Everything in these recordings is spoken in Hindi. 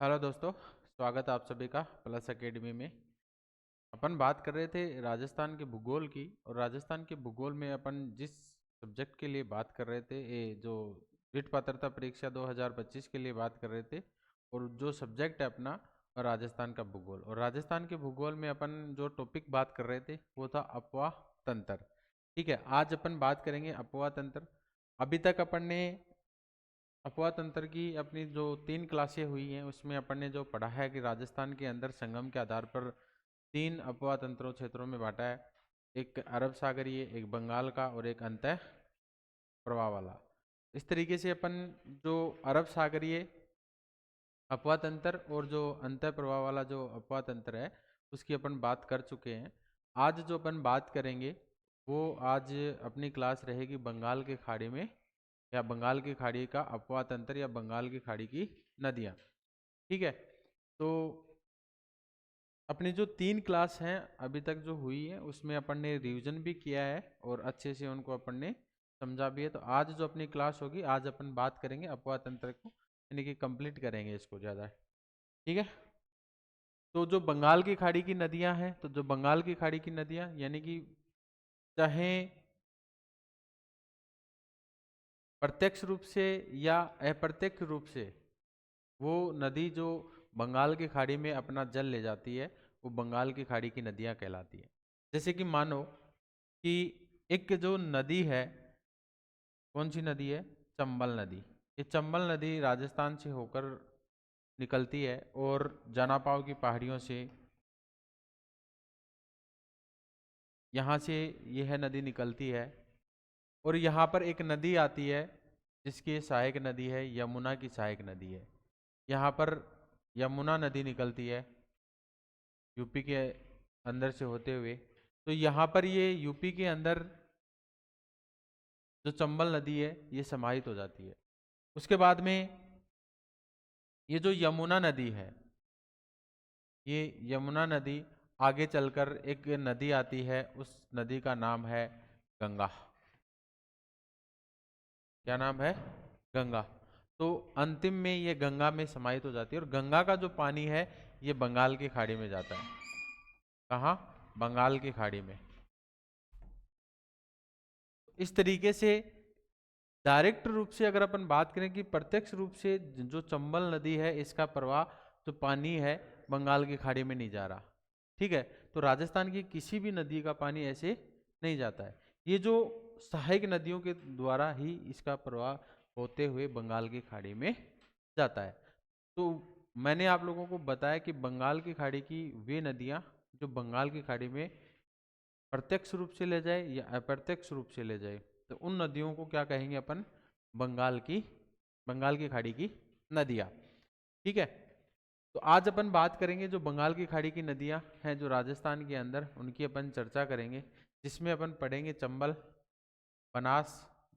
हेलो दोस्तों, स्वागत है आप सभी का प्लस एकेडमी में। अपन बात कर रहे थे राजस्थान के भूगोल की, और राजस्थान के भूगोल में अपन जिस सब्जेक्ट के लिए बात कर रहे थे, ये जो रीट पात्रता परीक्षा 2025 के लिए बात कर रहे थे, और जो सब्जेक्ट है अपना राजस्थान का भूगोल। और राजस्थान के भूगोल में अपन जो टॉपिक बात कर रहे थे वो था अपवाह तंत्र। ठीक है, आज अपन बात करेंगे अपवाह तंत्र। अभी तक अपन ने अपवाह तंत्र की अपनी जो 3 क्लासें हुई हैं उसमें अपन ने जो पढ़ा है कि राजस्थान के अंदर संगम के आधार पर 3 अपवाह तंत्रों क्षेत्रों में बांटा है। एक अरब सागरीय, एक बंगाल का, और एक अंतः प्रवाह वाला। इस तरीके से अपन जो अरब सागरीय अपवाह तंत्र और जो अंतः प्रवाह वाला जो अपवाह तंत्र है उसकी अपन बात कर चुके हैं। आज जो अपन बात करेंगे वो आज अपनी क्लास रहेगी बंगाल के खाड़ी में, या बंगाल की खाड़ी का अपवाह तंत्र, या बंगाल की खाड़ी की नदियाँ। ठीक है, तो अपनी जो 3 क्लास हैं अभी तक जो हुई है उसमें अपन ने रिवीजन भी किया है और अच्छे से उनको अपन ने समझा भी है। तो आज जो अपनी क्लास होगी, आज अपन बात करेंगे अपवाह तंत्र को, यानी कि कंप्लीट करेंगे इसको ज़्यादा। ठीक है, तो जो बंगाल की खाड़ी की नदियां हैं, तो जो बंगाल की खाड़ी की नदियां यानी कि चाहे प्रत्यक्ष रूप से या अप्रत्यक्ष रूप से वो नदी जो बंगाल की खाड़ी में अपना जल ले जाती है वो बंगाल की खाड़ी की नदियां कहलाती है। जैसे कि मानो कि एक जो नदी है, कौन सी नदी है? चंबल नदी। ये चंबल नदी राजस्थान से होकर निकलती है और जानापाव की पहाड़ियों से यहाँ से यह नदी निकलती है। और यहाँ पर एक नदी आती है जिसकी सहायक नदी है, यमुना की सहायक नदी है। यहाँ पर यमुना नदी निकलती है यूपी के अंदर से होते हुए। तो यहाँ पर ये यूपी के अंदर जो चंबल नदी है ये समाहित हो जाती है। उसके बाद में ये जो यमुना नदी है, ये यमुना नदी आगे चलकर एक नदी आती है, उस नदी का नाम है गंगा। क्या नाम है? गंगा। तो अंतिम में ये गंगा में समाहित हो जाती है, और गंगा का जो पानी है ये बंगाल की खाड़ी में जाता है। कहाँ? बंगाल की खाड़ी में। इस तरीके से डायरेक्ट रूप से अगर अपन बात करें कि प्रत्यक्ष रूप से जो चंबल नदी है इसका प्रवाह जो पानी है बंगाल की खाड़ी में नहीं जा रहा। ठीक है, तो राजस्थान की किसी भी नदी का पानी ऐसे नहीं जाता है। ये जो सहायक नदियों के द्वारा ही इसका प्रवाह होते हुए बंगाल की खाड़ी में जाता है। तो मैंने आप लोगों को बताया कि बंगाल की खाड़ी की वे नदियां जो बंगाल की खाड़ी में प्रत्यक्ष रूप से ले जाए या अप्रत्यक्ष रूप से ले जाए, तो उन नदियों को क्या कहेंगे अपन? बंगाल की खाड़ी की नदियाँ। ठीक है, तो आज अपन बात करेंगे जो बंगाल की खाड़ी की नदियाँ हैं जो राजस्थान के अंदर, उनकी अपन चर्चा करेंगे, जिसमें अपन पढ़ेंगे चंबल, बनास,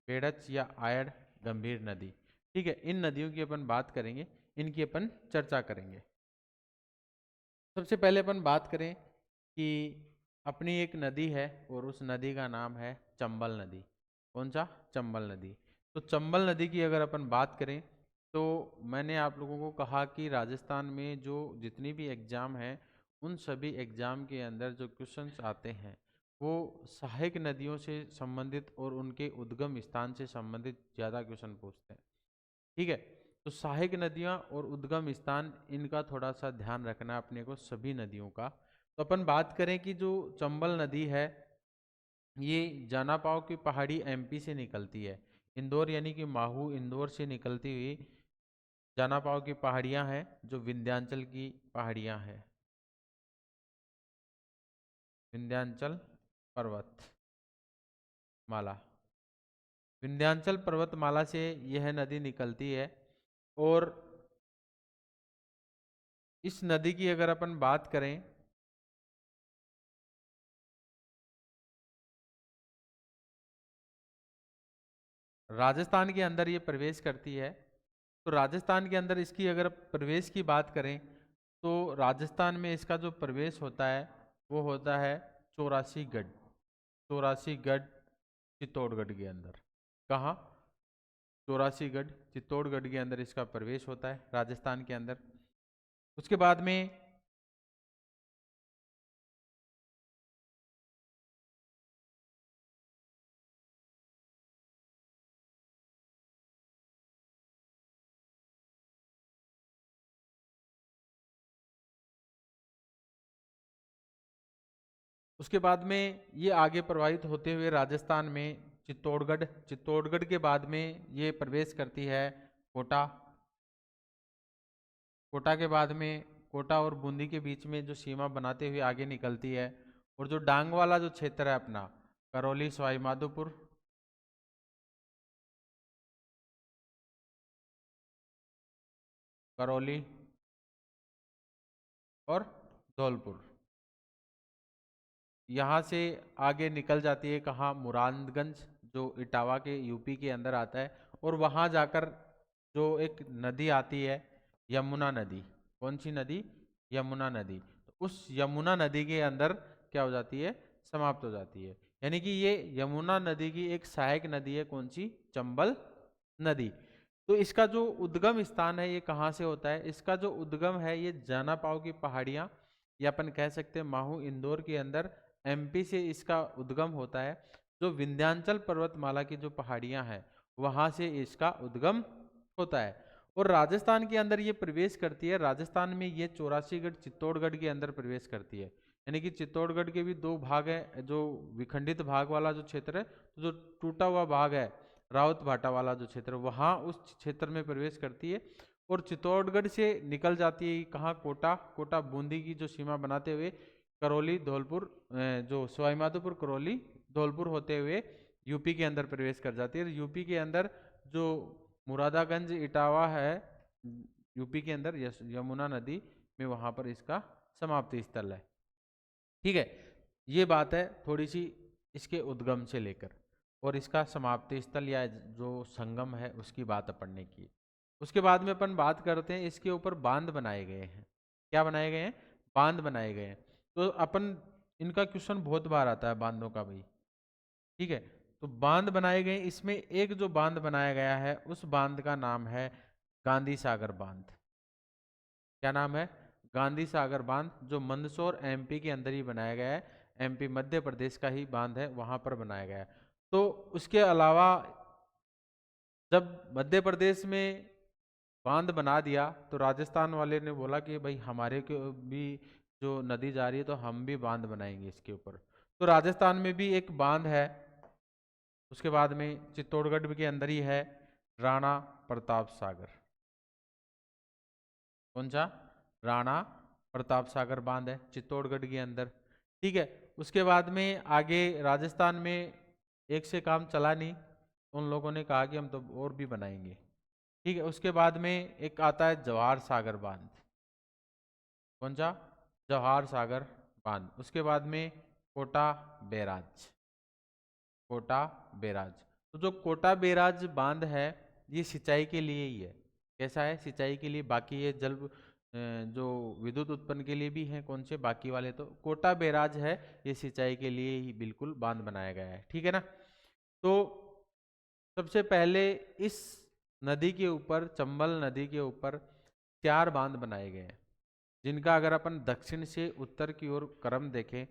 बेड़च या आयड़, गंभीर नदी। ठीक है, इन नदियों की अपन बात करेंगे, इनकी अपन चर्चा करेंगे। सबसे पहले अपन बात करें कि अपनी एक नदी है और उस नदी का नाम है चंबल नदी। कौन सा? चंबल नदी। तो चंबल नदी की अगर अपन बात करें तो मैंने आप लोगों को कहा कि राजस्थान में जो जितनी भी एग्ज़ाम हैं उन सभी एग्ज़ाम के अंदर जो क्वेश्चंस आते हैं वो सहायक नदियों से संबंधित और उनके उद्गम स्थान से संबंधित ज़्यादा क्वेश्चन पूछते हैं। ठीक है, तो सहायक नदियाँ और उद्गम स्थान इनका थोड़ा सा ध्यान रखना अपने को, सभी नदियों का। तो अपन बात करें कि जो चंबल नदी है ये जानापाव की पहाड़ी एमपी से निकलती है। इंदौर यानी कि माहू इंदौर से निकलती हुई जानापाव की पहाड़ियाँ हैं जो विंध्याचल की पहाड़ियाँ हैं, विंध्याचल पर्वत माला। विंध्याचल पर्वतमाला से यह नदी निकलती है। और इस नदी की अगर अपन बात करें राजस्थान के अंदर ये प्रवेश करती है। तो राजस्थान के अंदर इसकी अगर प्रवेश की बात करें तो राजस्थान में इसका जो प्रवेश होता है वो होता है चौरासीगढ़। चौरासीगढ़ चित्तौड़गढ़ के अंदर। कहाँ? चौरासीगढ़ चित्तौड़गढ़ के अंदर इसका प्रवेश होता है राजस्थान के अंदर। उसके बाद में ये आगे प्रवाहित होते हुए राजस्थान में चित्तौड़गढ़ के बाद में ये प्रवेश करती है कोटा। कोटा के बाद में कोटा और बूंदी के बीच में जो सीमा बनाते हुए आगे निकलती है, और जो डांग वाला जो क्षेत्र है अपना, करौली, सवाई माधोपुर, करौली और धौलपुर, यहाँ से आगे निकल जाती है कहाँ, मुरादगंज, जो इटावा के यूपी के अंदर आता है। और वहाँ जाकर जो एक नदी आती है, यमुना नदी। कौन सी नदी? यमुना नदी। तो उस यमुना नदी के अंदर क्या हो जाती है? समाप्त हो जाती है। यानी कि ये यमुना नदी की एक सहायक नदी है। कौन सी? चंबल नदी। तो इसका जो उद्गम स्थान है ये कहाँ से होता है? इसका जो उद्गम है ये जाना पाव की पहाड़ियाँ, या अपन कह सकते हैं माहू इंदौर के अंदर एमपी से इसका उद्गम होता है। जो विंध्याचल पर्वतमाला की जो पहाड़ियां हैं वहां से इसका उद्गम होता है, और राजस्थान के अंदर ये प्रवेश करती है। राजस्थान में ये 84गढ़ चित्तौड़गढ़ के अंदर प्रवेश करती है। यानी कि चित्तौड़गढ़ के भी दो भाग है, जो विखंडित भाग वाला जो क्षेत्र है, तो जो टूटा हुआ भाग है राउत भाटा वाला जो क्षेत्र, वहां उस क्षेत्र में प्रवेश करती है। और चित्तौड़गढ़ से निकल जाती है कहाँ? कोटा बूंदी की जो सीमा बनाते हुए करौली, धौलपुर, जो सवाई माधोपुर, करौली, धौलपुर होते हुए यूपी के अंदर प्रवेश कर जाती है। यूपी के अंदर जो मुरादागंज, इटावा है यूपी के अंदर, यमुना नदी में, वहां पर इसका समाप्ति स्थल है। ठीक है, ये बात है थोड़ी सी इसके उद्गम से लेकर, और इसका समाप्ति स्थल या जो संगम है उसकी बात अपन ने की। उसके बाद में अपन बात करते हैं इसके ऊपर बांध बनाए गए हैं। क्या बनाए गए हैं? बांध बनाए गए हैं। तो अपन, इनका क्वेश्चन बहुत बार आता है बांधों का भाई। ठीक है, तो बांध बनाए गए, इसमें एक जो बांध बनाया गया है उस बांध का नाम है गांधी सागर बांध। क्या नाम है? गांधी सागर बांध, जो मंदसौर एमपी के अंदर ही बनाया गया है। एमपी मध्य प्रदेश का ही बांध है, वहां पर बनाया गया है। तो उसके अलावा जब मध्य प्रदेश में बांध बना दिया तो राजस्थान वाले ने बोला कि भाई हमारे को भी जो नदी जा रही है तो हम भी बांध बनाएंगे इसके ऊपर। तो राजस्थान में भी एक बांध है। उसके बाद में चित्तौड़गढ़ के अंदर ही है राणा प्रताप सागर। कौन सा? राणा प्रताप सागर बांध है चित्तौड़गढ़ के अंदर। ठीक है, उसके बाद में आगे राजस्थान में एक से काम चला नहीं, उन लोगों ने कहा कि हम तो और भी बनाएंगे। ठीक है, उसके बाद में एक आता है जवाहर सागर बांध। कौन सा? जवाहर सागर बांध। उसके बाद में कोटा बैराज। कोटा बैराज। तो जो कोटा बैराज बांध है ये सिंचाई के लिए ही है। कैसा है? सिंचाई के लिए। बाकी ये जो विद्युत उत्पन्न के लिए भी है, कौन से बाकी वाले, तो कोटा बैराज है ये सिंचाई के लिए ही बिल्कुल बांध बनाया गया है। ठीक है ना? तो सबसे पहले इस नदी के ऊपर, चंबल नदी के ऊपर 4 बांध बनाए गए हैं, जिनका अगर अपन दक्षिण से उत्तर की ओर क्रम देखें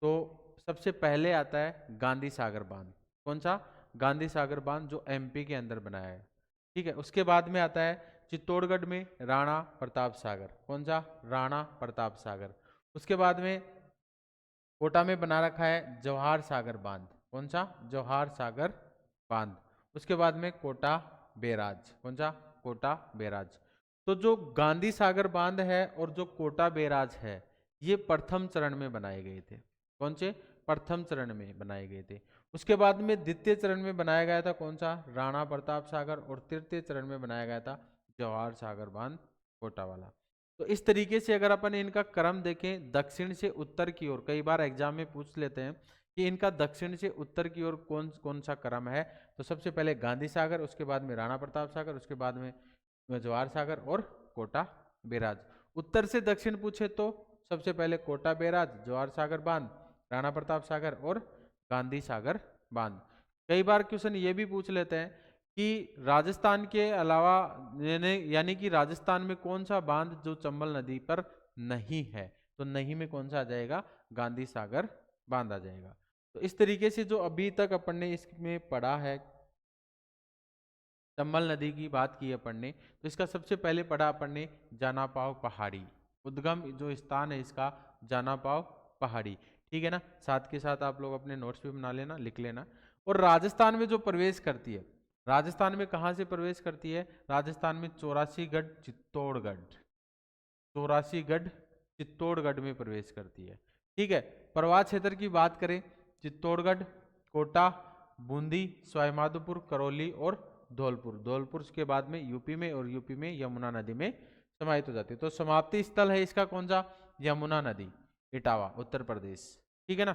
तो सबसे पहले आता है गांधी सागर बांध। कौन सा? गांधी सागर बांध, जो एमपी के अंदर बनाया है। ठीक है, उसके बाद में आता है चित्तौड़गढ़ में राणा प्रताप सागर। कौन सा? राणा प्रताप सागर। उसके बाद में कोटा में बना रखा है जवाहर सागर बांध। कौन सा? जवाहर सागर बांध। उसके बाद में कोटा बैराज। कौन सा? कोटा बैराज। तो जो गांधी सागर बांध है और जो कोटा बैराज है ये प्रथम चरण में बनाए गए थे। कौन से? प्रथम चरण में बनाए गए थे। उसके बाद में द्वितीय चरण में बनाया गया था कौन सा? राणा प्रताप सागर। और तृतीय चरण में बनाया गया था जवाहर सागर बांध, कोटा वाला। तो इस तरीके से अगर अपन इनका क्रम देखें दक्षिण से उत्तर की ओर, कई बार एग्जाम में पूछ लेते हैं कि इनका दक्षिण से उत्तर की ओर कौन कौन सा क्रम है, तो सबसे पहले गांधी सागर, उसके बाद में राणा प्रताप सागर, उसके बाद में जवाहर सागर और कोटा बैराज। उत्तर से दक्षिण पूछे तो सबसे पहले कोटा बैराज, जवाहर सागर बांध, राणा प्रताप सागर और गांधी सागर बांध। कई बार क्वेश्चन ये भी पूछ लेते हैं कि राजस्थान के अलावा यानी कि राजस्थान में कौन सा बांध जो चंबल नदी पर नहीं है, तो नहीं में कौन सा आ जाएगा, गांधी सागर बांध आ जाएगा। तो इस तरीके से जो अभी तक अपन ने इसमें पढ़ा है, चंबल नदी की बात की अपन ने, तो इसका सबसे पहले पढ़ा अपन ने जानापाव पहाड़ी, उद्गम जो स्थान है इसका जानापाव पहाड़ी, ठीक है ना। साथ के साथ आप लोग अपने नोट्स भी बना लेना, लिख लेना। और राजस्थान में जो प्रवेश करती है, राजस्थान में कहाँ से प्रवेश करती है, राजस्थान में चौरासीगढ़ चित्तौड़गढ़, चौरासीगढ़ चित्तौड़गढ़ में प्रवेश करती है, ठीक है। प्रवाह क्षेत्र की बात करें, चित्तौड़गढ़, कोटा, बूंदी, सवाईमाधोपुर, करौली और धौलपुर, धौलपुर के बाद में यूपी में, और यूपी में यमुना नदी में समाहित हो जाती है। तो समाप्ति स्थल है इसका कौन सा, यमुना नदी, इटावा, उत्तर प्रदेश, ठीक है ना।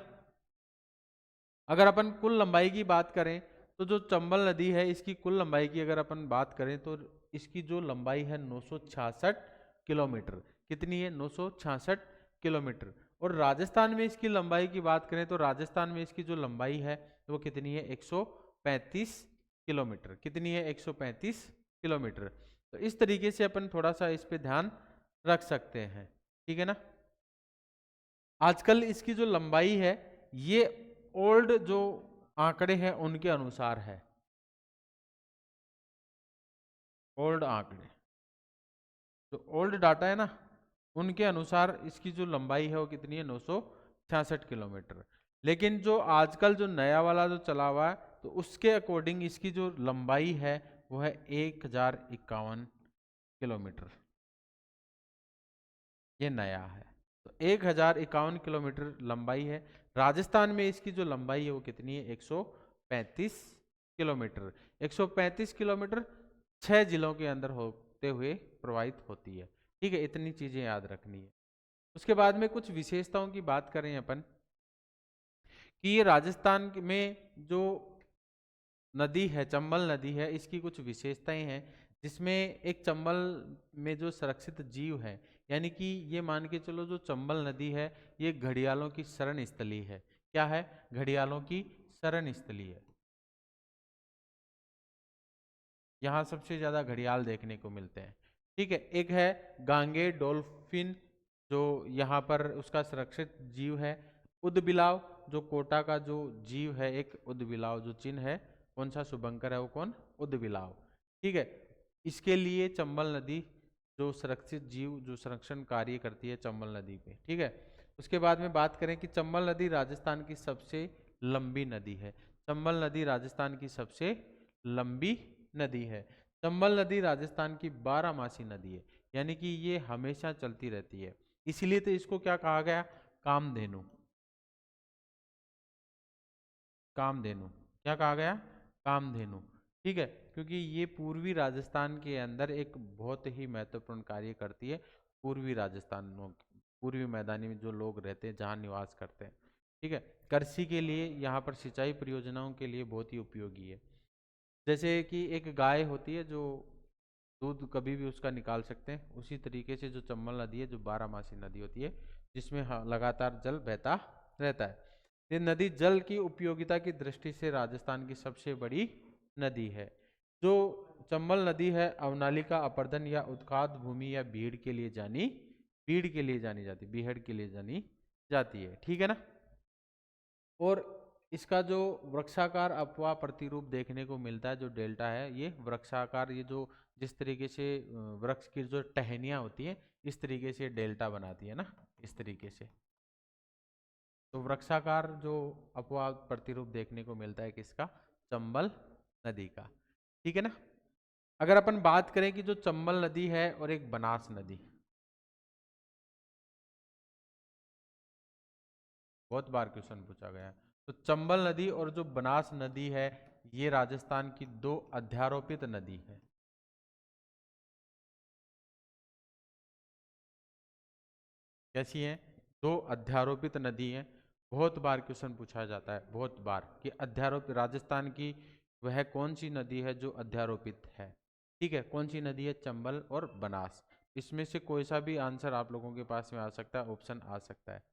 अगर अपन कुल लंबाई की बात करें, तो जो चंबल नदी है इसकी कुल लंबाई की अगर अपन बात करें, तो इसकी जो लंबाई है 966 किलोमीटर, कितनी है, 966 किलोमीटर। और राजस्थान में इसकी लंबाई की बात करें, तो राजस्थान में इसकी जो लंबाई है वो कितनी है, 135 किलोमीटर, कितनी है, 135 किलोमीटर। तो इस तरीके से अपन थोड़ा सा इस पे ध्यान रख सकते हैं, ठीक है ना। आजकल इसकी जो लंबाई है ये ओल्ड जो आंकड़े हैं उनके अनुसार है, ओल्ड आंकड़े, जो ओल्ड डाटा है ना उनके अनुसार इसकी जो लंबाई है वो कितनी है, 966 किलोमीटर। लेकिन जो आजकल जो नया वाला जो चला हुआ है, तो उसके अकॉर्डिंग इसकी जो लंबाई है वो है 1051 किलोमीटर, ये नया है। तो 1051 किलोमीटर लंबाई है। राजस्थान में इसकी जो लंबाई है वो कितनी है, 135 किलोमीटर, 135 किलोमीटर 6 जिलों के अंदर होते हुए प्रवाहित होती है, ठीक है। इतनी चीजें याद रखनी है। उसके बाद में कुछ विशेषताओं की बात करें अपन, कि ये राजस्थान में जो नदी है, चंबल नदी है, इसकी कुछ विशेषताएं हैं, जिसमें एक चंबल में जो संरक्षित जीव है, यानी कि ये मान के चलो जो चंबल नदी है ये घड़ियालों की शरण स्थली है। क्या है, घड़ियालों की शरण स्थली है। यहाँ सबसे ज्यादा घड़ियाल देखने को मिलते हैं, ठीक है। एक है गांगे डॉल्फिन, जो यहाँ पर उसका सुरक्षित जीव है। उदबिलाव, जो कोटा का जो जीव है, एक उदबिलाव जो चिन्ह है, कौन सा शुभंकर है वो, कौन, उदबिलाव, ठीक है। इसके लिए चंबल नदी जो सुरक्षित जीव जो संरक्षण कार्य करती है चंबल नदी पे, ठीक है। उसके बाद में बात करें कि चंबल नदी राजस्थान की सबसे लंबी नदी है, चंबल नदी राजस्थान की सबसे लंबी नदी है। चंबल नदी राजस्थान की 12मासी नदी है, यानी कि ये हमेशा चलती रहती है, इसीलिए तो इसको क्या कहा गया, कामधेनु, कामधेनु, क्या कहा गया, कामधेनु, ठीक है। क्योंकि ये पूर्वी राजस्थान के अंदर एक बहुत ही महत्वपूर्ण कार्य करती है, पूर्वी राजस्थान, पूर्वी मैदानी में जो लोग रहते हैं, जहाँ निवास करते हैं, ठीक है। कृषि के लिए, यहाँ पर सिंचाई परियोजनाओं के लिए बहुत ही उपयोगी है। जैसे कि एक गाय होती है जो दूध कभी भी उसका निकाल सकते हैं, उसी तरीके से जो चंबल नदी है जो 12मासी नदी होती है, जिसमें लगातार जल बहता रहता है। ये नदी जल की उपयोगिता की दृष्टि से राजस्थान की सबसे बड़ी नदी है। जो चंबल नदी है अवनालिका, अपर्दन या उत्खाद भूमि या भीड़ के लिए जानी, भीड़ के लिए जानी जाती, बीहड़ के लिए जानी जाती है, ठीक है ना। और इसका जो वृक्षाकार अपवाह प्रतिरूप देखने को मिलता है, जो डेल्टा है, ये वृक्षाकार, ये जो जिस तरीके से वृक्ष की जो टहनियाँ होती हैं, इस तरीके से डेल्टा बनाती है ना, इस तरीके से। तो वृक्षाकार जो अपवाह प्रतिरूप देखने को मिलता है किसका, चंबल नदी का, ठीक है ना। अगर अपन बात करें कि जो चंबल नदी है और एक बनास नदी, बहुत बार क्वेश्चन पूछा गया है। तो चंबल नदी और जो बनास नदी है, ये राजस्थान की दो अध्यारोपित नदी है। कैसी है, दो अध्यारोपित नदी है। बहुत बार क्वेश्चन पूछा जाता है, बहुत बार, कि अध्यारोपित राजस्थान की वह कौन सी नदी है जो अध्यारोपित है, ठीक है। कौन सी नदी है, चंबल और बनास, इसमें से कोई सा भी आंसर आप लोगों के पास में आ सकता है, ऑप्शन आ सकता है,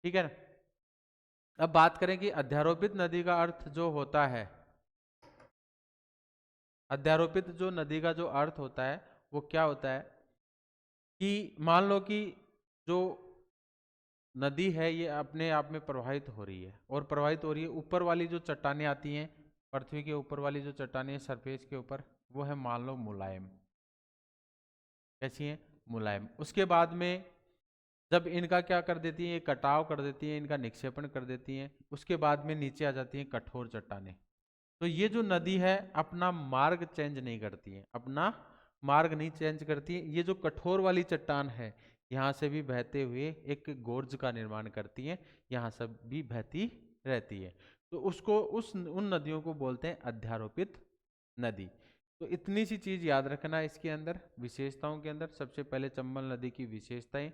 ठीक है ना। अब बात करें कि अध्यारोपित नदी का अर्थ जो होता है, अध्यारोपित जो नदी का जो अर्थ होता है वो क्या होता है कि मान लो कि जो नदी है ये अपने आप में प्रवाहित हो रही है, और प्रवाहित हो रही है, ऊपर वाली जो चट्टानें आती हैं, पृथ्वी के ऊपर वाली जो चट्टानें सरफेस के ऊपर, वो है मान लो मुलायम। कैसी है? मुलायम। उसके बाद में जब इनका क्या कर देती है, कटाव कर देती है, इनका निक्षेपण कर देती हैं, उसके बाद में नीचे आ जाती हैं कठोर चट्टानें। तो ये जो नदी है अपना मार्ग चेंज नहीं करती है, अपना मार्ग नहीं चेंज करती है। ये जो कठोर वाली चट्टान है यहाँ से भी बहते हुए एक गोर्ज का निर्माण करती है, यहाँ से भी बहती रहती है। तो उसको उन नदियों को बोलते हैं अध्यारोपित नदी। तो इतनी सी चीज याद रखना इसके अंदर विशेषताओं के अंदर। सबसे पहले चंबल नदी की विशेषताएं,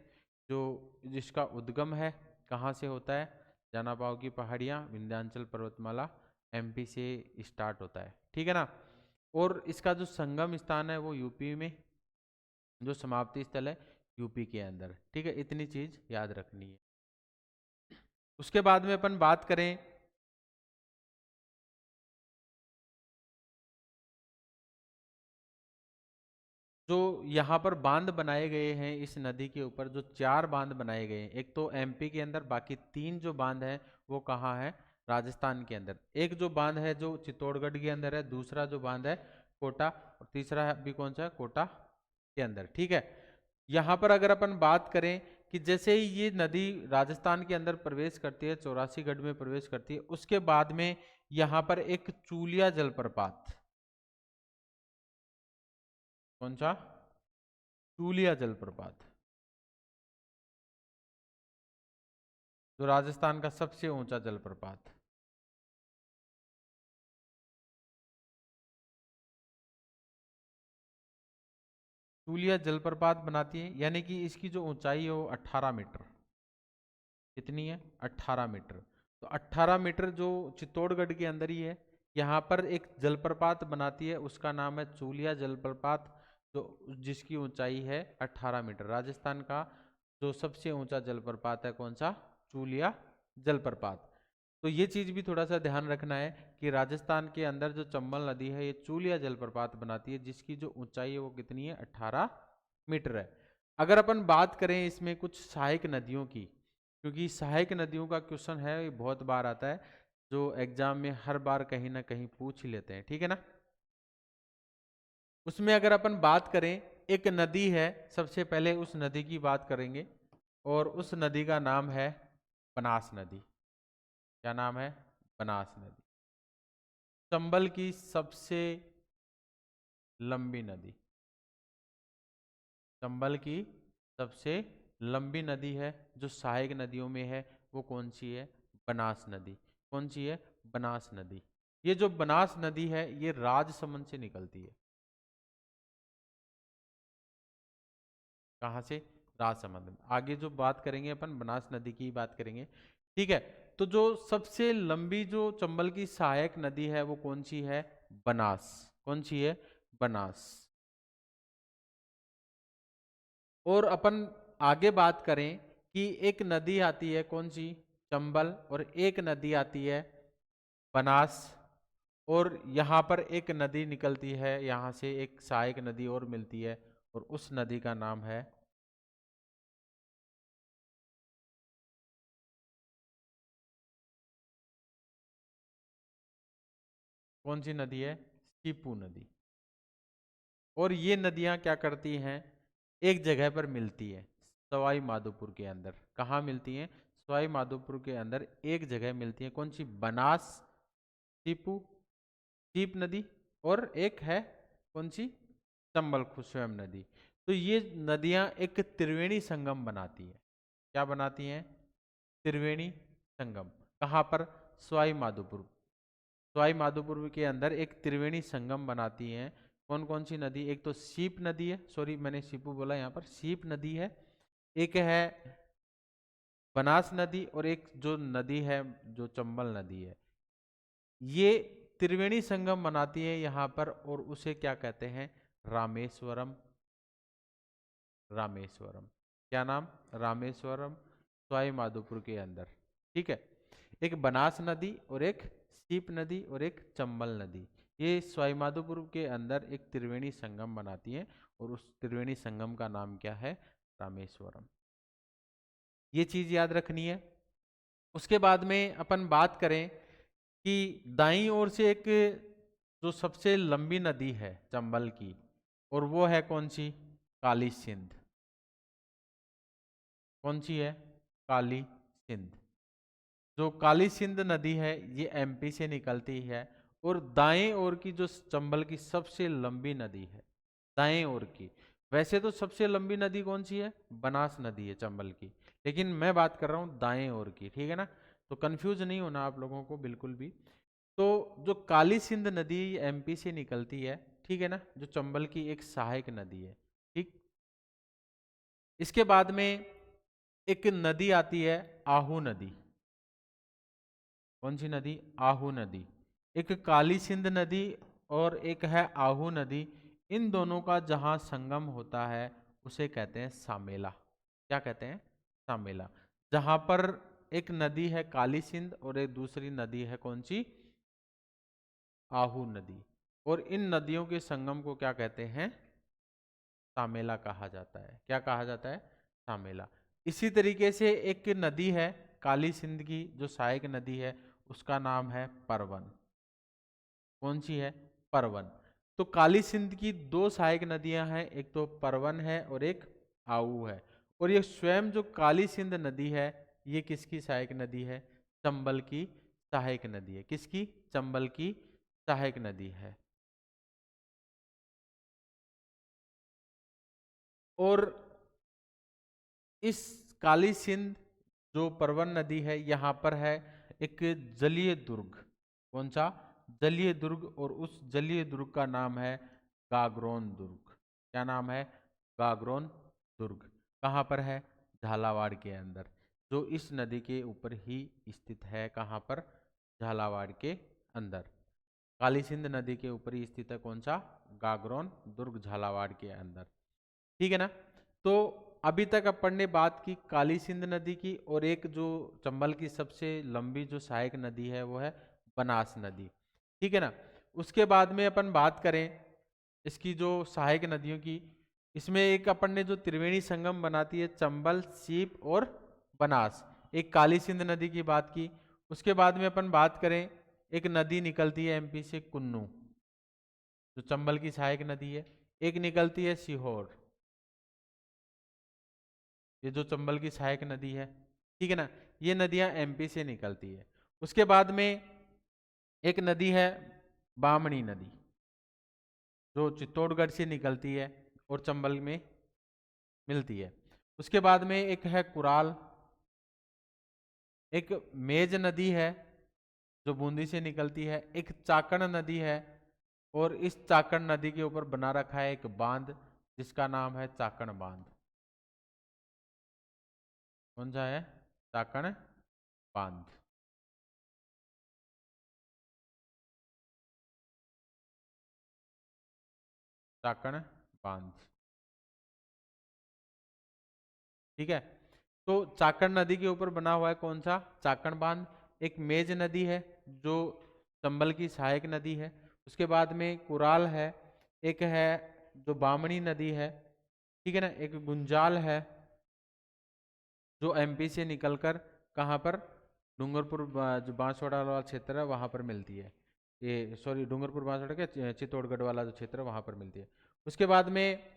जो जिसका उद्गम है कहाँ से होता है, जानापाव की पहाड़ियाँ, विंध्याचल पर्वतमाला, एमपी से स्टार्ट होता है, ठीक है ना। और इसका जो संगम स्थान है वो यूपी में, जो समाप्ति स्थल है यूपी के अंदर, ठीक है। इतनी चीज याद रखनी है। उसके बाद में अपन बात करें जो यहाँ पर बांध बनाए गए हैं इस नदी के ऊपर, जो 4 बांध बनाए गए हैं, एक तो एमपी के अंदर, बाकी 3 जो बांध है वो कहाँ है, राजस्थान के अंदर। एक जो बांध है जो चित्तौड़गढ़ के अंदर है, दूसरा जो बांध है कोटा, और तीसरा है भी कौन सा है, कोटा के अंदर, ठीक है। यहाँ पर अगर अपन बात करें कि जैसे ही ये नदी राजस्थान के अंदर प्रवेश करती है, 84 में प्रवेश करती है, उसके बाद में यहाँ पर एक चूलिया जलप्रपात, कौन सा, चूलिया जलप्रपात, जो राजस्थान का सबसे ऊंचा जलप्रपात। चूलिया जलप्रपात बनाती है, यानी कि इसकी जो ऊंचाई है वो 18 मीटर। कितनी है? 18 मीटर। तो 18 मीटर जो चित्तौड़गढ़ के अंदर ही है, यहाँ पर एक जलप्रपात बनाती है, उसका नाम है चूलिया जलप्रपात, जो जिसकी ऊंचाई है 18 मीटर। राजस्थान का जो सबसे ऊंचा जलप्रपात है कौन सा? चूलिया जलप्रपात। तो ये चीज भी थोड़ा सा ध्यान रखना है कि राजस्थान के अंदर जो चंबल नदी है ये चूलिया जलप्रपात बनाती है, जिसकी जो ऊंचाई है वो कितनी है? 18 मीटर है। अगर अपन बात करें इसमें कुछ सहायक नदियों की, क्योंकि सहायक नदियों का क्वेश्चन है ये बहुत बार आता है, जो एग्जाम में हर बार कहीं ना कहीं पूछ ही लेते हैं, ठीक है ना। उसमें अगर अपन बात करें, एक नदी है, सबसे पहले उस नदी की बात करेंगे, और उस नदी का नाम है बनास नदी। क्या नाम है? बनास नदी। चंबल की सबसे लंबी नदी, चंबल की सबसे लंबी नदी है जो सहायक नदियों में है, वो कौन सी है? बनास नदी। कौन सी है? बनास नदी। ये जो बनास नदी है ये राजसमंद से निकलती है। कहाँ से? राजसमंद। आगे जो बात करेंगे अपन बनास नदी की बात करेंगे, ठीक है। तो जो सबसे लंबी जो चंबल की सहायक नदी है वो कौन सी है? बनास। कौन सी है? बनास। और अपन आगे बात करें कि एक नदी आती है कौन सी? चंबल। और एक नदी आती है बनास। और यहाँ पर एक नदी निकलती है, यहाँ से एक सहायक नदी और मिलती है, और उस नदी का नाम है, कौन सी नदी है? सीपू नदी। और ये नदियां क्या करती हैं? एक जगह पर मिलती है, सवाई माधोपुर के अंदर। कहाँ मिलती हैं? सवाई माधोपुर के अंदर एक जगह मिलती है, कौन सी? बनास, सीपू, सीप नदी, और एक है कौन सी? चंबल स्वयं नदी। तो ये नदियां एक त्रिवेणी संगम बनाती है। क्या बनाती हैं? त्रिवेणी संगम। कहाँ पर? सवाई माधोपुर। सवाई माधोपुर के अंदर एक त्रिवेणी संगम बनाती हैं। कौन कौन सी नदी? एक तो सीप नदी है, सॉरी मैंने सीपू बोला, यहाँ पर सीप नदी है, एक है बनास नदी, और एक जो नदी है जो चंबल नदी है, ये त्रिवेणी संगम बनाती है यहाँ पर, और उसे क्या कहते हैं? रामेश्वरम। रामेश्वरम। क्या नाम? रामेश्वरम, सवाई माधोपुर के अंदर, ठीक है। एक बनास नदी, और एक सीप नदी, और एक चंबल नदी, ये सवाईमाधोपुर के अंदर एक त्रिवेणी संगम बनाती है और उस त्रिवेणी संगम का नाम क्या है? रामेश्वरम। ये चीज याद रखनी है। उसके बाद में अपन बात करें कि दाईं ओर से एक जो सबसे लंबी नदी है चंबल की, और वो है कौन सी? काली सिंध। कौन सी है? काली सिंध। जो काली सिंध नदी है ये एमपी से निकलती है, और दाएं ओर की जो चंबल की सबसे लंबी नदी है, दाएं ओर की, वैसे तो सबसे लंबी नदी कौन सी है? बनास नदी है चंबल की, लेकिन मैं बात कर रहा हूं दाएं ओर की, ठीक है ना? तो कंफ्यूज नहीं होना आप लोगों को बिल्कुल भी। तो जो काली सिंध नदी एमपी से निकलती है, ठीक है ना, जो चंबल की एक सहायक नदी है, ठीक। इसके बाद में एक नदी आती है आहू नदी। कौन सी नदी? आहू नदी। एक काली सिंध नदी और एक है आहू नदी। इन दोनों का जहां संगम होता है उसे कहते हैं सामेला। क्या कहते हैं? सामेला। जहां पर एक नदी है काली सिंध और एक दूसरी नदी है कौन सी? आहू नदी। और इन नदियों के संगम को क्या कहते हैं? सामेला कहा जाता है। क्या कहा जाता है? सामेला। इसी तरीके से एक नदी है काली सिंध की जो सहायक नदी है, उसका नाम है परवन। कौन सी है? परवन। तो काली सिंध की दो सहायक नदियां हैं, एक तो परवन है और एक आऊ है। और ये स्वयं जो काली सिंध नदी है ये किसकी सहायक नदी है? चंबल की सहायक नदी है। किसकी? चंबल की सहायक नदी है। और इस काली सिंध जो परवन नदी है यहाँ पर है एक जलीय दुर्ग। कौन सा? जलीय दुर्ग। और उस जलीय दुर्ग का नाम है गागरोन दुर्ग। क्या नाम है? गागरोन दुर्ग। कहाँ पर है? झालावाड़ के अंदर, जो इस नदी के ऊपर ही स्थित है। कहाँ पर? झालावाड़ के अंदर। काली सिंध नदी के ऊपर ही स्थित है कौन सा? गागरोन दुर्ग, झालावाड़ के अंदर, ठीक है ना? तो अभी तक अपन ने बात की काली सिंध नदी की, और एक जो चंबल की सबसे लंबी जो सहायक नदी है वो है बनास नदी, ठीक है ना? उसके बाद में अपन बात करें इसकी जो सहायक नदियों की, इसमें एक अपन ने जो त्रिवेणी संगम बनाती है चंबल, सीप और बनास, एक काली सिंध नदी की बात की। उसके बाद में अपन बात करें एक नदी निकलती है एमपी से, कुन्नू, जो चंबल की सहायक नदी है। एक निकलती है सीहोर, ये जो चंबल की सहायक नदी है, ठीक है ना? ये नदियां एमपी से निकलती है। उसके बाद में एक नदी है बामणी नदी, जो चित्तौड़गढ़ से निकलती है और चंबल में मिलती है। उसके बाद में एक है कुराल। एक मेज नदी है जो बूंदी से निकलती है। एक चाकण नदी है, और इस चाकण नदी के ऊपर बना रखा है एक बांध जिसका नाम है चाकण बांध। कौन सा है? चाकण बांध। चाकण बांध, ठीक है। तो चाकण नदी के ऊपर बना हुआ है कौन सा? चाकण बांध। एक मेज नदी है जो चंबल की सहायक नदी है। उसके बाद में कुराल है। एक है जो बामणी नदी है, ठीक है ना। एक गुंजाल है जो एमपी से निकलकर कहाँ पर? डूंगरपुर जो बांसवाड़ा वाला क्षेत्र है वहां पर मिलती है। ये सॉरी, डूंगरपुर बांसवाड़ा के चित्तौड़गढ़ वाला जो क्षेत्र है वहां पर मिलती है। उसके बाद में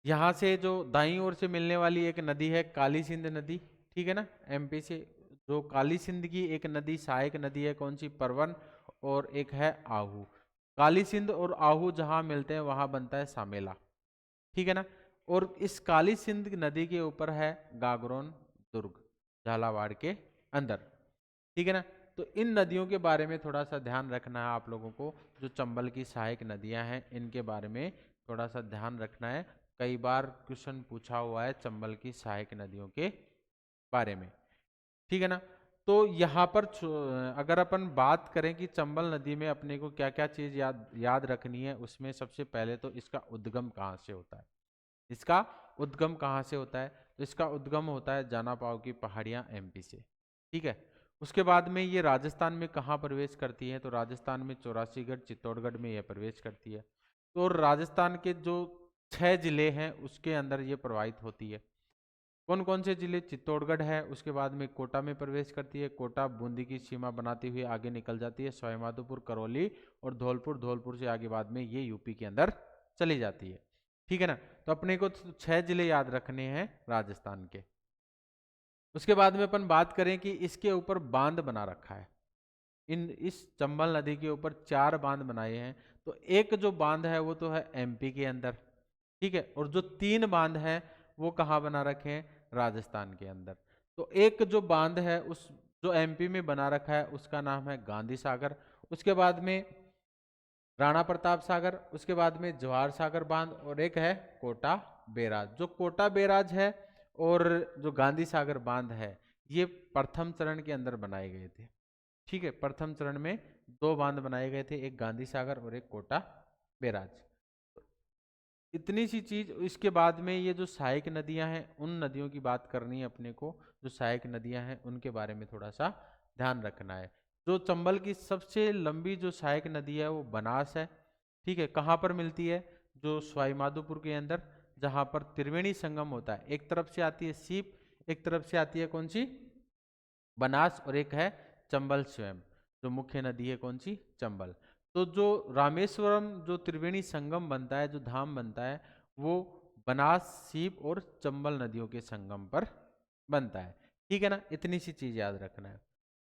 यहाँ से जो दाईं ओर से मिलने वाली एक नदी है काली सिंध नदी, ठीक है ना, एमपी से। जो काली सिंध की एक नदी सहायक नदी है कौन सी? परवन। और एक है आहू। काली सिंध और आहू जहां मिलते हैं वहां बनता है सामेला, ठीक है ना। और इस काली सिंध नदी के ऊपर है गागरोन दुर्ग, झालावाड़ के अंदर, ठीक है ना। तो इन नदियों के बारे में थोड़ा सा ध्यान रखना है आप लोगों को। जो चंबल की सहायक नदियां हैं इनके बारे में थोड़ा सा ध्यान रखना है। कई बार क्वेश्चन पूछा हुआ है चंबल की सहायक नदियों के बारे में, ठीक है ना। तो यहाँ पर अगर अपन बात करें कि चंबल नदी में अपने को क्या क्या चीज याद याद रखनी है, उसमें सबसे पहले तो इसका उद्गम कहाँ से होता है। इसका उद्गम कहाँ से होता है? तो इसका उद्गम होता है जाना पाव की पहाड़ियां एमपी से, ठीक है। उसके बाद में ये राजस्थान में कहाँ प्रवेश करती है, तो राजस्थान में चौरासीगढ़ चित्तौड़गढ़ में यह प्रवेश करती है। तो राजस्थान के जो 6 जिले हैं उसके अंदर ये प्रवाहित होती है। कौन कौन से जिले, चित्तौड़गढ़ है, उसके बाद में कोटा में प्रवेश करती है, कोटा बूंदी की सीमा बनाती हुई आगे निकल जाती है, सवाईमाधोपुर, करौली और धौलपुर, धौलपुर से आगे बाद में ये यूपी के अंदर चली जाती है। ठीक है ना। तो अपने को 6 जिले याद रखने हैं राजस्थान के। उसके बाद में अपन बात करें कि इसके ऊपर बांध बना रखा है, इस चंबल नदी के ऊपर 4 बांध बनाए हैं। तो एक जो बांध है वो तो है एमपी के अंदर, ठीक है, और जो 3 बांध है वो कहाँ बना रखे हैं, राजस्थान के अंदर। तो एक जो बांध है उस जो एमपी में बना रखा है उसका नाम है गांधी सागर, उसके बाद में राणा प्रताप सागर, उसके बाद में जवाहर सागर बांध, और एक है कोटा बैराज। जो कोटा बैराज है और जो गांधी सागर बांध है ये प्रथम चरण के अंदर बनाए गए थे। ठीक है, प्रथम चरण में 2 बांध बनाए गए थे, एक गांधी सागर और एक कोटा बैराज। इतनी सी चीज। इसके बाद में ये जो सहायक नदियां हैं उन नदियों की बात करनी है अपने को, जो सहायक नदियां हैं उनके बारे में थोड़ा सा ध्यान रखना है। जो चंबल की सबसे लंबी जो सहायक नदी है वो बनास है। ठीक है, कहाँ पर मिलती है, जो सवाईमाधोपुर के अंदर, जहां पर त्रिवेणी संगम होता है। एक तरफ से आती है सीप, एक तरफ से आती है कौन सी, बनास, और एक है चंबल स्वयं। जो मुख्य नदी है कौन सी, चंबल। तो जो रामेश्वरम जो त्रिवेणी संगम बनता है, जो धाम बनता है, वो बनास, सीप और चंबल नदियों के संगम पर बनता है। ठीक है ना, इतनी सी चीज याद रखना है।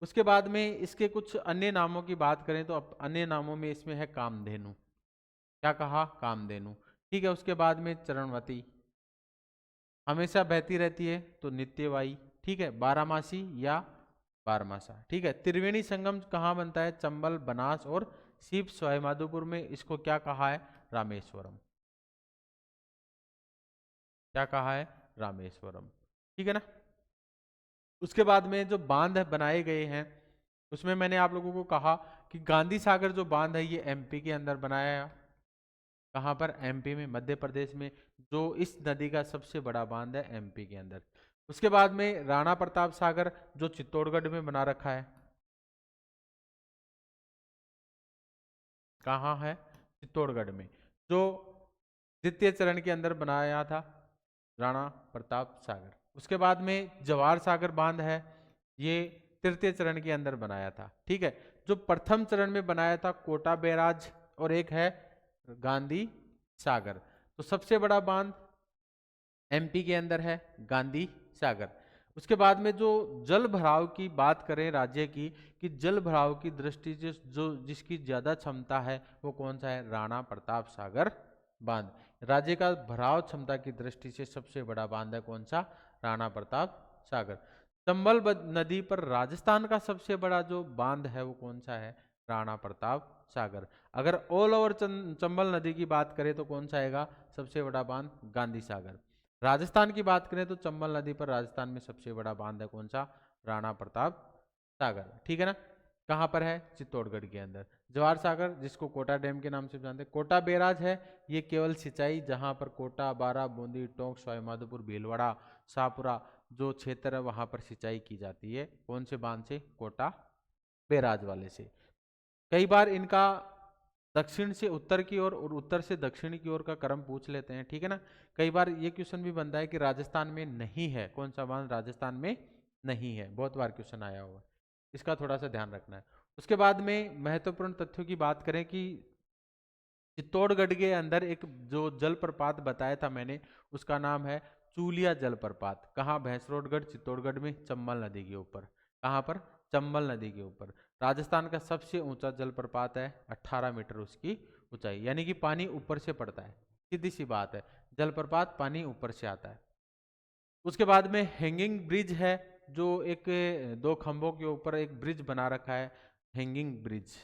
उसके बाद में इसके कुछ अन्य नामों की बात करें तो अन्य नामों में इसमें है कामधेनु। क्या कहा, कामधेनु। ठीक है, उसके बाद में चरणवती, हमेशा बहती रहती है तो नित्यवाई। ठीक है, बारामासी या बारमासा। ठीक है, त्रिवेणी संगम कहाँ बनता है, चंबल, बनास और सीप सवाईमाधोपुर में। इसको क्या कहा है, रामेश्वरम। क्या कहा है, रामेश्वरम। ठीक है ना। उसके बाद में जो बांध बनाए गए हैं उसमें मैंने आप लोगों को कहा कि गांधी सागर जो बांध है ये एमपी के अंदर बनाया है। कहाँ पर, एमपी में, मध्य प्रदेश में। जो इस नदी का सबसे बड़ा बांध है एमपी के अंदर। उसके बाद में राणा प्रताप सागर जो चित्तौड़गढ़ में बना रखा है। कहाँ है, चित्तौड़गढ़ में, जो द्वितीय चरण के अंदर बनाया था राणा प्रताप सागर। उसके बाद में जवाहर सागर बांध है, ये तृतीय चरण के अंदर बनाया था। ठीक है, जो प्रथम चरण में बनाया था कोटा बैराज, और एक है गांधी सागर। तो सबसे बड़ा बांध एमपी के अंदर है गांधी सागर। उसके बाद में जो जल भराव की बात करें राज्य की, कि जल भराव की दृष्टि से जो जिसकी ज्यादा क्षमता है वो कौन सा है, राणा प्रताप सागर बांध। राज्य का भराव क्षमता की दृष्टि से सबसे बड़ा बांध है कौन सा, राणा प्रताप सागर। चंबल नदी पर राजस्थान का सबसे बड़ा जो बांध है वो कौन सा है, राणा प्रताप सागर। अगर ऑल ओवर चंबल नदी की बात करें तो कौन सा आएगा, सबसे बड़ा बांध गांधी सागर। राजस्थान की बात करें तो चंबल नदी पर राजस्थान में सबसे बड़ा बांध है कौन सा, राणा प्रताप सागर। ठीक है ना। कहाँ पर है, चित्तौड़गढ़ के अंदर। जवाहर सागर जिसको कोटा डैम के नाम से जानते हैं। कोटा बैराज है, ये केवल सिंचाई, जहां पर कोटा, बारा, बूंदी, टोंक, सवाईमाधोपुर, भीलवाड़ा, शाहपुरा जो क्षेत्र है वहां पर सिंचाई की जाती है। कौन से बांध से, कोटा बैराज वाले से। कई बार इनका दक्षिण से उत्तर की ओर और उत्तर से दक्षिण की ओर का क्रम पूछ लेते हैं। ठीक है ना। कई बार ये क्वेश्चन भी बनता है कि राजस्थान में नहीं है, कौन सा बांध राजस्थान में नहीं है, बहुत बार क्वेश्चन आया हुआ। इसका थोड़ा सा ध्यान रखना है। उसके बाद में महत्वपूर्ण तथ्यों की बात करें कि चित्तौड़गढ़ के अंदर एक जो जलप्रपात बताया था मैंने, उसका नाम है चूलिया जलप्रपात। कहाँ, भैंसरोडगढ़ चित्तौड़गढ़ में, चंबल नदी के ऊपर। कहाँ पर, चंबल नदी के ऊपर। राजस्थान का सबसे ऊंचा जलप्रपात है, 18 मीटर उसकी ऊंचाई, यानी कि पानी ऊपर से पड़ता है, सीधी सी बात है, जलप्रपात पानी ऊपर से आता है। उसके बाद में हैंगिंग ब्रिज है, जो एक 2 खंभों के ऊपर एक ब्रिज बना रखा है, हैंगिंग ब्रिज,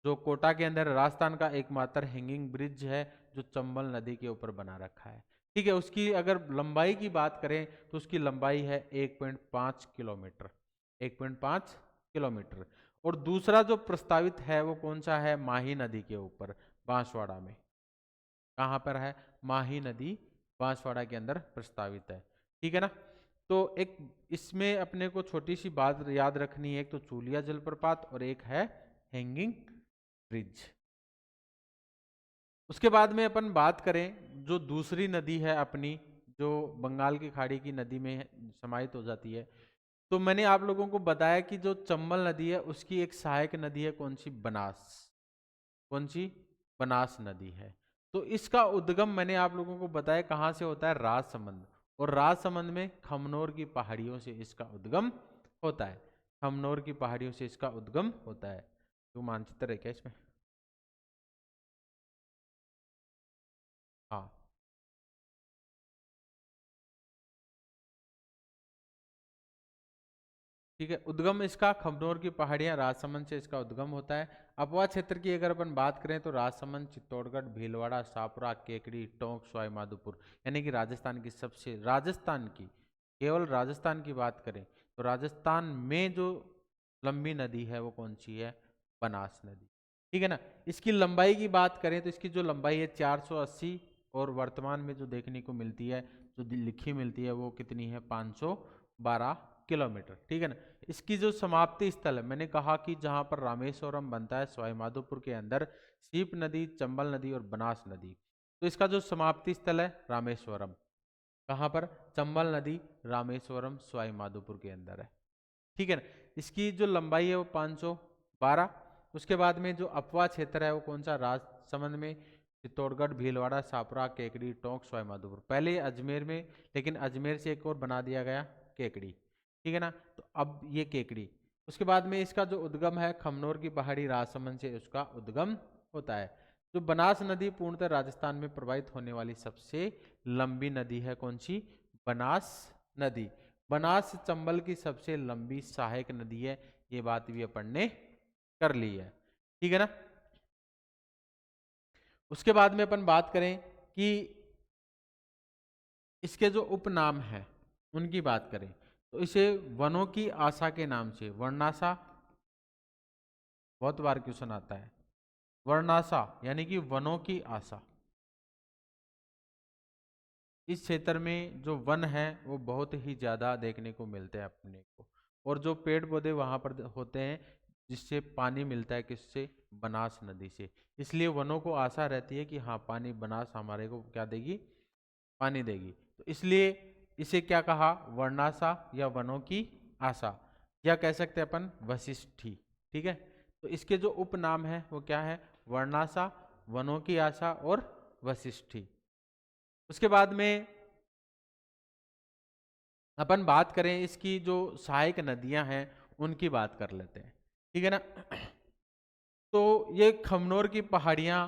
जो कोटा के अंदर राजस्थान का एकमात्र हैंगिंग ब्रिज है जो चंबल नदी के ऊपर बना रखा है। ठीक है, उसकी अगर लंबाई की बात करें तो उसकी लंबाई है 1.5 किलोमीटर, 1.5 किलोमीटर। और दूसरा जो प्रस्तावित है वो कौन सा है, माही नदी के ऊपर, बांसवाड़ा में। कहाँ पर है, माही नदी बांसवाड़ा के अंदर प्रस्तावित है। ठीक है ना। तो एक इसमें अपने को छोटी सी बात याद रखनी है, एक तो चूलिया जलप्रपात और एक है हैंगिंग ब्रिज। उसके बाद में अपन बात करें जो दूसरी नदी है अपनी, जो बंगाल की खाड़ी की नदी में समाहित हो जाती है, तो मैंने आप लोगों को बताया कि जो चंबल नदी है उसकी एक सहायक नदी है कौन सी, बनास। कौन सी, बनास नदी है। तो इसका उद्गम मैंने आप लोगों को बताया कहाँ से होता है, राजसमंद, और राजसमंद में खमनोर की पहाड़ियों से इसका उद्गम होता है। खमनोर की पहाड़ियों से इसका उद्गम होता है। तो मानचित्र है क्या इसमें, हाँ ठीक है। उद्गम इसका खमनोर की पहाड़ियां राजसमंद से इसका उद्गम होता है। अपवा क्षेत्र की अगर अपन बात करें तो राजसमंद, चित्तौड़गढ़, भीलवाड़ा, शाहपुरा, केकड़ी, टोंक, सवाई माधोपुर, यानी कि राजस्थान की सबसे, राजस्थान की, केवल राजस्थान की बात करें तो राजस्थान में जो लंबी नदी है वो कौन सी है, बनास नदी। ठीक है ना। इसकी लंबाई की बात करें तो इसकी जो लंबाई है 480, और वर्तमान में जो देखने को मिलती है, जो लिखी मिलती है वो कितनी है, 512 किलोमीटर। ठीक है ना। इसकी जो समाप्ति स्थल है, मैंने कहा कि जहां पर रामेश्वरम बनता है सवाई माधोपुर के अंदर, सीप नदी, चंबल नदी और बनास नदी, तो इसका जो समाप्ति स्थल है रामेश्वरम। कहां पर, चंबल नदी, रामेश्वरम, सवाई माधोपुर के अंदर है। ठीक है ना। इसकी जो लंबाई है वो 512। उसके बाद में जो अपवा क्षेत्र है वो कौन सा, राजसमंद में, चित्तौड़गढ़, भीलवाड़ा, शाहपुरा, केकड़ी, टोंक, सवाई माधोपुर। पहले अजमेर में, लेकिन अजमेर से एक और बना दिया गया, केकड़ी। ठीक है ना। तो अब ये केकड़ी। उसके बाद में इसका जो उद्गम है खमनोर की पहाड़ी, राजसमंद से उसका उद्गम होता है। जो बनास नदी पूर्णतः राजस्थान में प्रवाहित होने वाली सबसे लंबी नदी है कौन सी, बनास नदी। बनास चंबल की सबसे लंबी सहायक नदी है, ये बात भी अपन ने कर ली है। ठीक है ना। उसके बाद में अपन बात करें कि इसके जो उपनाम है उनकी बात करें तो इसे वनों की आशा के नाम से, वर्णाशा, बहुत बार क्वेश्चन आता है, वर्णाशा यानी कि वनों की आशा। इस क्षेत्र में जो वन है वो बहुत ही ज्यादा देखने को मिलते हैं अपने को, और जो पेड़ पौधे वहां पर होते हैं जिससे पानी मिलता है, किससे, बनास नदी से। इसलिए वनों को आशा रहती है कि हाँ पानी, बनास हमारे को क्या देगी, पानी देगी। तो इसलिए इसे क्या कहा, वर्णाशा या वनों की आशा, या कह सकते हैं अपन वशिष्ठी। ठीक है। तो इसके जो उपनाम है वो क्या है, वर्णाशा, वनों की आशा और वशिष्ठी। उसके बाद में अपन बात करें इसकी जो सहायक नदियां हैं उनकी बात कर लेते हैं। ठीक है ना। तो ये खमनोर की पहाड़ियां,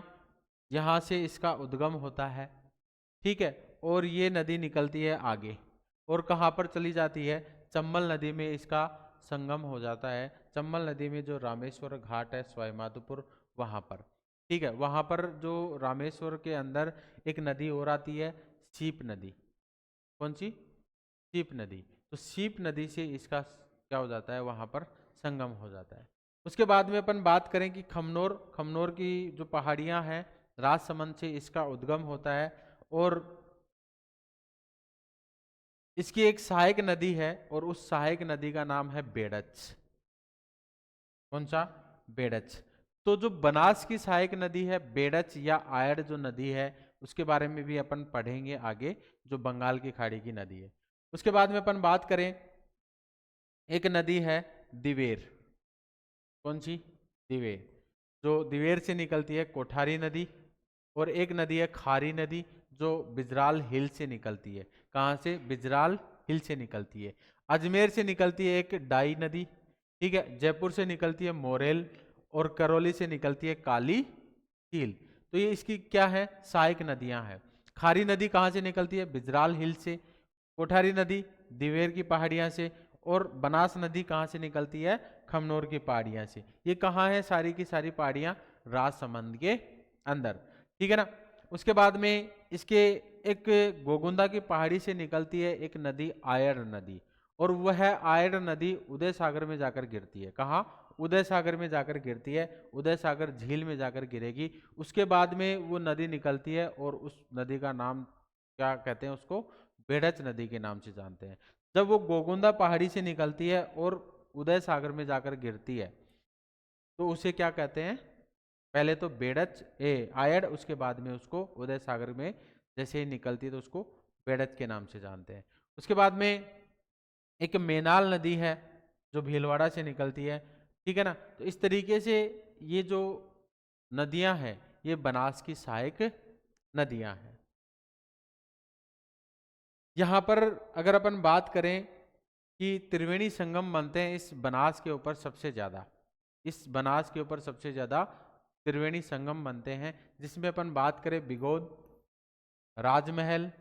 यहाँ से इसका उद्गम होता है। ठीक है। और ये नदी निकलती है आगे, और कहाँ पर चली जाती है, चंबल नदी में इसका संगम हो जाता है। चंबल नदी में जो रामेश्वर घाट है सवाई माधोपुर, वहाँ पर। ठीक है। वहाँ पर जो रामेश्वर के अंदर एक नदी और आती है, सीप नदी। कौन सी, सीप नदी। तो सीप नदी से इसका क्या हो जाता है, वहाँ पर संगम हो जाता है। उसके बाद में अपन बात करें कि खमनोर, खमनोर की जो पहाड़ियाँ हैं राजसमंद से इसका उद्गम होता है, और इसकी एक सहायक नदी है, और उस सहायक नदी का नाम है बेड़च। कौन सा, बेड़च। तो जो बनास की सहायक नदी है बेड़च या आयड़ जो नदी है, उसके बारे में भी अपन पढ़ेंगे आगे, जो बंगाल की खाड़ी की नदी है। उसके बाद में अपन बात करें, एक नदी है दिवेर। कौन सी, दिवेर। जो दिवेर से निकलती है कोठारी नदी, और एक नदी है खारी नदी जो बिजराल हिल से निकलती है। कहाँ से, बिजराल हिल से निकलती है। अजमेर से निकलती है एक डाई नदी। ठीक है। जयपुर से निकलती है मोरेल, और करौली से निकलती है काली झील। तो ये इसकी क्या है, सहायक नदियां हैं। खारी नदी कहाँ से निकलती है, बिजराल हिल से। कोठारी नदी दिवेर की पहाड़ियां से, और बनास नदी कहाँ से निकलती है, खमनोर की पहाड़ियां से। ये कहाँ है, सारी की सारी पहाड़ियां राजसमंद के अंदर। ठीक है ना। उसके बाद में इसके एक गोगुंदा की पहाड़ी से निकलती है एक नदी, आयर नदी, और वह आयर नदी उदय सागर में जाकर गिरती है। कहाँ, उदय सागर में जाकर गिरती है, उदय सागर झील में जाकर गिरेगी। उसके बाद में वो नदी निकलती है, और उस नदी का नाम क्या कहते हैं, उसको बेड़च नदी के नाम से जानते हैं। जब वो गोगुंदा पहाड़ी से निकलती है और उदय सागर में जाकर गिरती है तो उसे क्या कहते हैं? पहले तो बेड़च आयड़, उसके बाद में उसको उदय सागर में जैसे ही निकलती है तो उसको बेड़च के नाम से जानते हैं। उसके बाद में एक मेनाल नदी है जो भीलवाड़ा से निकलती है, ठीक है ना। तो इस तरीके से ये जो नदियां हैं ये बनास की सहायक नदियां हैं। यहाँ पर अगर अपन बात करें कि त्रिवेणी संगम बनते हैं इस बनास के ऊपर सबसे ज़्यादा, इस बनास के ऊपर सबसे ज़्यादा त्रिवेणी संगम बनते हैं, जिसमें अपन बात करें बिगोद, राजमहल,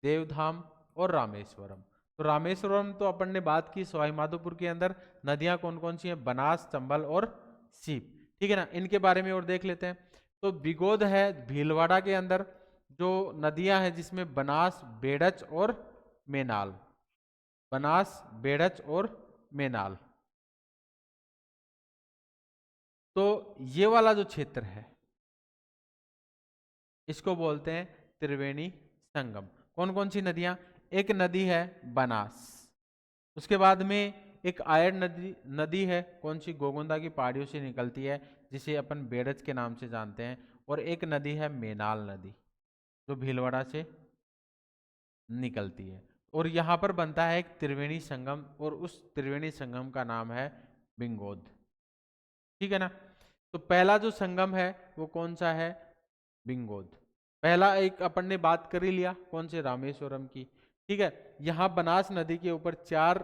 देवधाम और रामेश्वरम। तो रामेश्वरम तो अपन ने बात की, सवाई माधोपुर के अंदर नदियां कौन कौन सी हैं? बनास, चंबल और सीप, ठीक है ना। इनके बारे में और देख लेते हैं। तो बिगोद है भीलवाड़ा के अंदर, जो नदियां हैं जिसमें बनास, बेड़च और मेनाल, बनास, बेड़च और मेनाल। तो ये वाला जो क्षेत्र है इसको बोलते हैं त्रिवेणी संगम। कौन कौन सी नदियां? एक नदी है बनास, उसके बाद में एक आयड़ नदी है, कौन सी? गोगुंदा की पहाड़ियों से निकलती है, जिसे अपन बेड़च के नाम से जानते हैं। और एक नदी है मेनाल नदी, जो भीलवाड़ा से निकलती है। और यहाँ पर बनता है एक त्रिवेणी संगम, और उस त्रिवेणी संगम का नाम है बिंगोद, ठीक है ना। तो पहला जो संगम है वो कौन सा है? बिंगोद। पहला एक अपन ने बात कर ही लिया, कौन से? रामेश्वरम की, ठीक है। यहाँ बनास नदी के ऊपर 4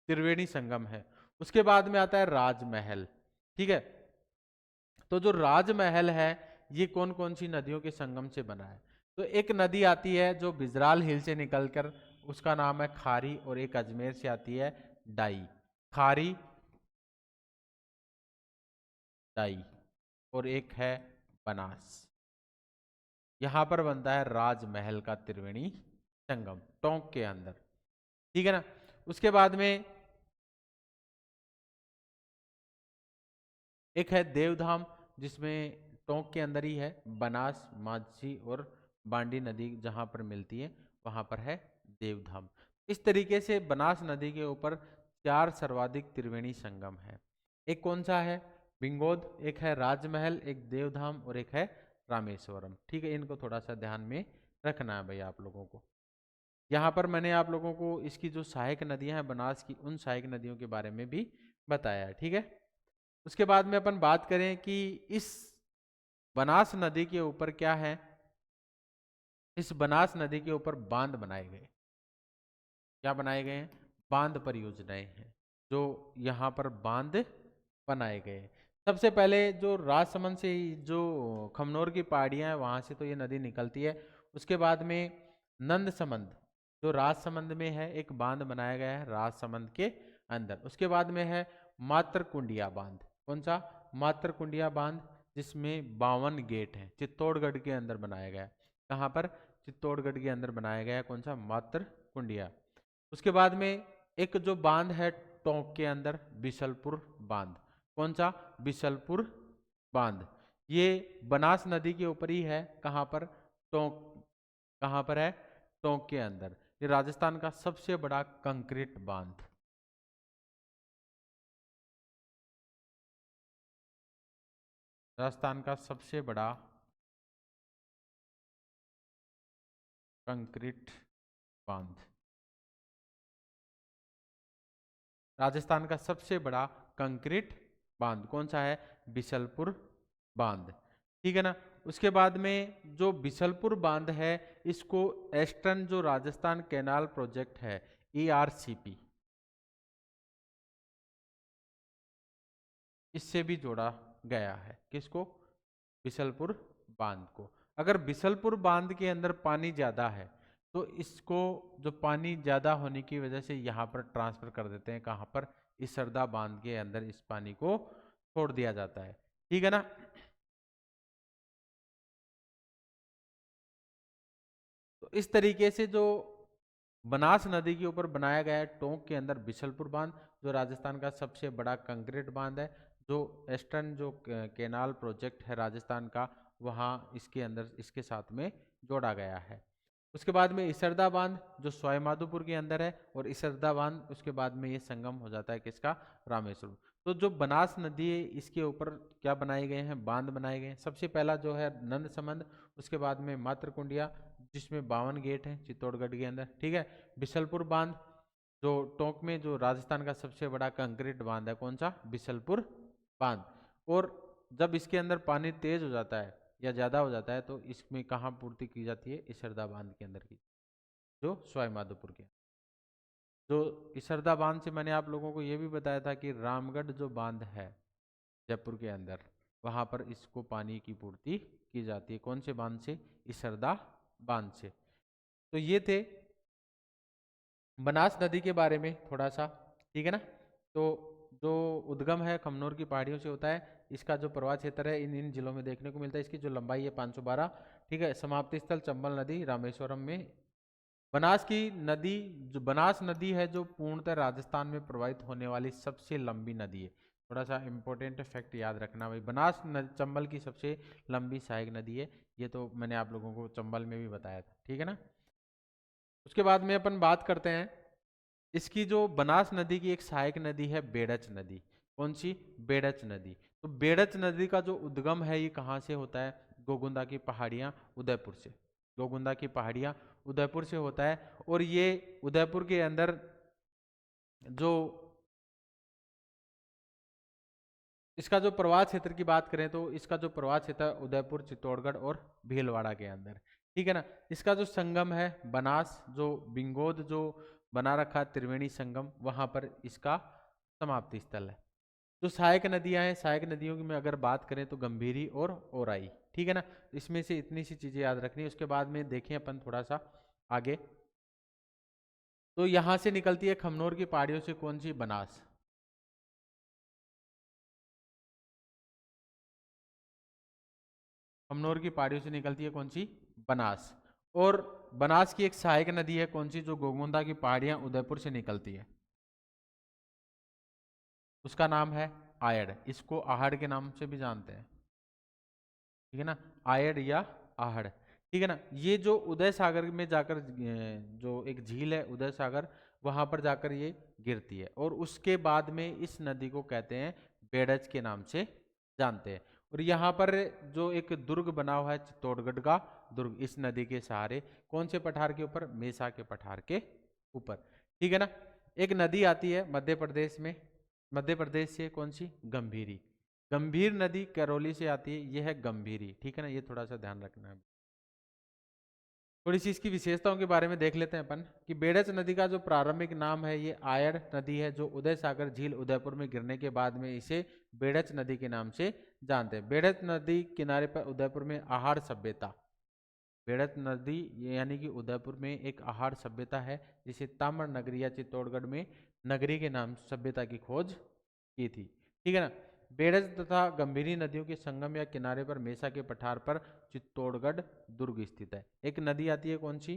त्रिवेणी संगम है। उसके बाद में आता है राजमहल, ठीक है। तो जो राजमहल है ये कौन कौन सी नदियों के संगम से बना है? तो एक नदी आती है जो बिजराल हिल से निकलकर, उसका नाम है खारी, और एक अजमेर से आती है डाई, खारी, डाई, और एक है बनास। यहां पर बनता है राजमहल का त्रिवेणी संगम टोंक के अंदर, ठीक है ना। उसके बाद में एक है देवधाम, जिसमें टोंक के अंदर ही है, बनास, माझी और बांडी नदी जहां पर मिलती है वहां पर है देवधाम। इस तरीके से बनास नदी के ऊपर 4 सर्वाधिक त्रिवेणी संगम है। एक कौन सा है? बिंगोद, एक है राजमहल, एक देवधाम और एक है रामेश्वरम, ठीक है। इनको थोड़ा सा ध्यान में रखना है भाई आप लोगों को। यहाँ पर मैंने आप लोगों को इसकी जो सहायक नदियां हैं बनास की, उन सहायक नदियों के बारे में भी बताया है, ठीक है। उसके बाद में अपन बात करें कि इस बनास नदी के ऊपर क्या है? इस बनास नदी के ऊपर बांध बनाए गए। क्या बनाए गए हैं? बांध परियोजनाएं हैं जो यहाँ पर बांध बनाए गए हैं। सबसे पहले जो राजसमंद से जो खमनोर की पहाड़ियां हैं वहां से तो ये नदी निकलती है। उसके बाद में नंदसमंद जो राजसमंद में है एक बांध बनाया गया है राजसमंद के अंदर। उसके बाद में है मातरकुंडिया बांध। कौन सा? मातरकुंडिया बांध, जिसमें 52 गेट हैं, चित्तौड़गढ़ के अंदर बनाया गया है। कहाँ पर? चित्तौड़गढ़ के अंदर बनाया गया है। कौन सा? मातरकुंडिया। उसके बाद में एक जो बांध है टोंक के अंदर, बिशलपुर बांध। कौन सा? बिशलपुर बांध। ये बनास नदी के ऊपर ही है। कहाँ पर? टोंक। कहाँ पर है? टोंक के अंदर। ये राजस्थान का सबसे बड़ा कंक्रीट बांध, राजस्थान का सबसे बड़ा कंक्रीट बांध, राजस्थान का सबसे बड़ा कंक्रीट बांध कौन सा है? बिशलपुर बांध, ठीक है ना। उसके बाद में जो बिशलपुर बांध है इसको ईस्टर्न जो राजस्थान कैनाल प्रोजेक्ट है ERCP, इससे भी जोड़ा गया है। किसको? बिशलपुर बांध को। अगर बिशलपुर बांध के अंदर पानी ज्यादा है तो इसको, जो पानी ज्यादा होने की वजह से यहाँ पर ट्रांसफर कर देते हैं। कहाँ पर? इस सरदा बांध के अंदर इस पानी को छोड़ दिया जाता है, ठीक है ना। तो इस तरीके से जो बनास नदी के ऊपर बनाया गया है टोंक के अंदर बिशलपुर बांध, जो राजस्थान का सबसे बड़ा कंक्रीट बांध है, जो ईस्टर्न जो कैनाल प्रोजेक्ट है राजस्थान का, वहाँ इसके अंदर इसके साथ में जोड़ा गया है। उसके बाद में इसरदा बांध जो सवाई माधोपुर के अंदर है, और इसरदा बांध उसके बाद में ये संगम हो जाता है किसका, रामेश्वरम। तो जो बनास नदी है इसके ऊपर क्या बनाए गए हैं, बांध बनाए गए हैं। सबसे पहला जो है नंद संबंध, उसके बाद में मातृकुंडिया जिसमें 52 गेट हैं चित्तौड़गढ़ के अंदर, ठीक है। बिशलपुर बांध जो टोंक में, जो राजस्थान का सबसे बड़ा कंक्रीट बांध है, कौन सा, बिशलपुर बांध। और जब इसके अंदर पानी तेज हो जाता है या ज्यादा हो जाता है तो इसमें कहाँ पूर्ति की जाती है, इसरदा बांध के अंदर की, जो सवाई माधोपुर के। जो इसरदा बांध से मैंने आप लोगों को ये भी बताया था कि रामगढ़ जो बांध है जयपुर के अंदर, वहां पर इसको पानी की पूर्ति की जाती है, कौन से बांध से, इसरदा बांध से। तो ये थे बनास नदी के बारे में थोड़ा सा, ठीक है ना। तो जो उद्गम है खमनोर की पहाड़ियों से होता है, इसका जो प्रवाह क्षेत्र है इन इन जिलों में देखने को मिलता है। इसकी जो लंबाई है 512, ठीक है। समाप्ति स्थल चंबल नदी रामेश्वरम में। बनास की नदी, जो बनास नदी है जो पूर्णतः राजस्थान में प्रवाहित होने वाली सबसे लंबी नदी है। थोड़ा सा इंपॉर्टेंट फैक्ट याद रखना भाई, बनास चंबल की सबसे लंबी सहायक नदी है, ये तो मैंने आप लोगों को चंबल में भी बताया था, ठीक है ना। उसके बाद में अपन बात करते हैं इसकी, जो बनास नदी की एक सहायक नदी है बेड़च नदी, कौन सी, बेड़च नदी। तो बेड़च नदी का जो उद्गम है ये कहाँ से होता है, गोगुंदा की पहाड़ियां उदयपुर से, गोगुंदा की पहाड़ियां उदयपुर से होता है। और ये उदयपुर के अंदर जो इसका जो प्रवाह क्षेत्र की बात करें तो इसका जो प्रवाह क्षेत्र उदयपुर, चित्तौड़गढ़ और भीलवाड़ा के अंदर, ठीक है ना। इसका जो संगम है बनास, जो बिंगोद जो बना रखा है त्रिवेणी संगम, वहां पर इसका समाप्ति स्थल है। जो सहायक नदियां हैं, सहायक नदियों की में अगर बात करें तो गंभीरी और ओराई, ठीक है ना। इसमें से इतनी सी चीजें याद रखनी है। उसके बाद में देखें अपन थोड़ा सा आगे, तो यहां से निकलती है खमनोर की पहाड़ियों से कौन सी, बनास। खमनोर की पहाड़ियों से निकलती है कौन सी, बनास। और बनास की एक सहायक नदी है कौन सी, जो गोगुंदा की पहाड़ियां उदयपुर से निकलती है, उसका नाम है आयड़। इसको आहड़ के नाम से भी जानते हैं, ठीक है ना, आयड़ या आहड़, ठीक है ना। ये जो उदय सागर में जाकर जो एक झील है उदय सागर, वहां पर जाकर ये गिरती है। और उसके बाद में इस नदी को कहते हैं बेड़च के नाम से जानते हैं। और यहाँ पर जो एक दुर्ग बना हुआ है चित्तौड़गढ़ का दुर्ग, इस नदी के सहारे, कौन से पठार के ऊपर, मेसा के पठार के ऊपर, ठीक है ना। एक नदी आती है मध्य प्रदेश में, मध्य प्रदेश से, कौन सी, गंभीरी। गंभीर नदी करौली से आती है, यह है गंभीरी, ठीक है ना। ये थोड़ा सा ध्यान रखना है। थोड़ी सी इसकी विशेषताओं के बारे में देख लेते हैं अपन कि बेड़च नदी का जो प्रारंभिक नाम है ये आयड़ नदी है, जो उदय सागर झील उदयपुर में गिरने के बाद में इसे बेड़च नदी के नाम से जानते हैं। बेड़च नदी किनारे पर उदयपुर में आहार सभ्यता, बेड़च नदी यानी कि उदयपुर में एक आहार सभ्यता है, जिसे ताम्र नगरी या चित्तौड़गढ़ में नगरी के नाम सभ्यता की खोज की थी, ठीक है ना। बेड़ज तथा गंभीरी नदियों के संगम या किनारे पर मेसा के पठार पर चित्तौड़गढ़ दुर्ग स्थित है। एक नदी आती है कौन सी,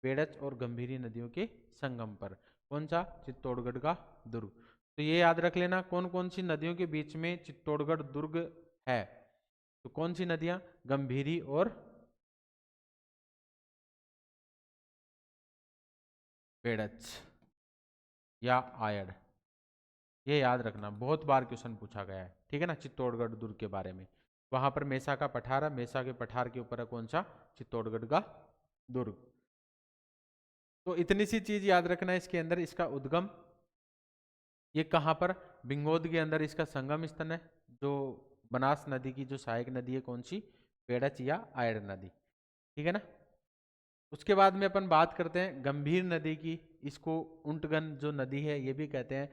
बेड़च और गंभीरी नदियों के संगम पर, कौन सा, चित्तौड़गढ़ का दुर्ग। तो ये याद रख लेना कौन कौन सी नदियों के बीच में चित्तौड़गढ़ दुर्ग है। तो कौन सी नदियां, गंभीरी और बेड़च या आयड़, ये याद रखना, बहुत बार क्वेश्चन पूछा गया है, ठीक है ना, चित्तौड़गढ़ दुर्ग के बारे में। वहां पर मेसा का पठार है, मेसा के पठार के ऊपर है कौन सा, चित्तौड़गढ़ का दुर्ग। तो इतनी सी चीज याद रखना है इसके अंदर, इसका उद्गम ये कहां पर, बिंगोद के अंदर इसका संगम स्थल है। जो बनास नदी की जो सहायक नदी है कौन सी, बेड़च या आयड़ नदी, ठीक है ना। उसके बाद में अपन बात करते हैं गंभीर नदी की, इसको ऊंटगन जो नदी है ये भी कहते हैं।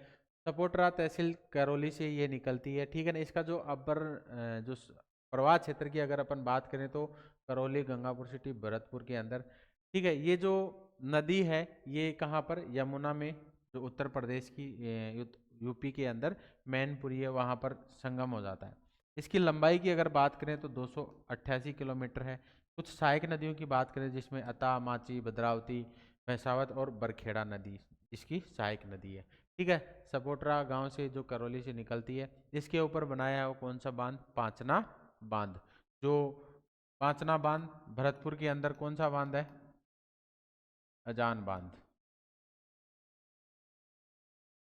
सपोटरा तहसील करौली से ये निकलती है, ठीक है ना। इसका जो अपर जो प्रवाह क्षेत्र की अगर अपन बात करें तो करौली, गंगापुर सिटी, भरतपुर के अंदर, ठीक है। ये जो नदी है ये कहाँ पर, यमुना में, जो उत्तर प्रदेश की यूपी के अंदर मैनपुरी है, वहाँ पर संगम हो जाता है। इसकी लंबाई की अगर बात करें तो 288 किलोमीटर है। कुछ सहायक नदियों की बात करें जिसमें अता, माची, भद्रावती, भैंसावत और बरखेड़ा नदी इसकी सहायक नदी है, ठीक है। सपोटरा गांव से जो करौली से निकलती है, इसके ऊपर बनाया है वो कौन सा बांध, पांचना बांध। जो पांचना बांध भरतपुर के अंदर कौन सा बांध है, अजान बांध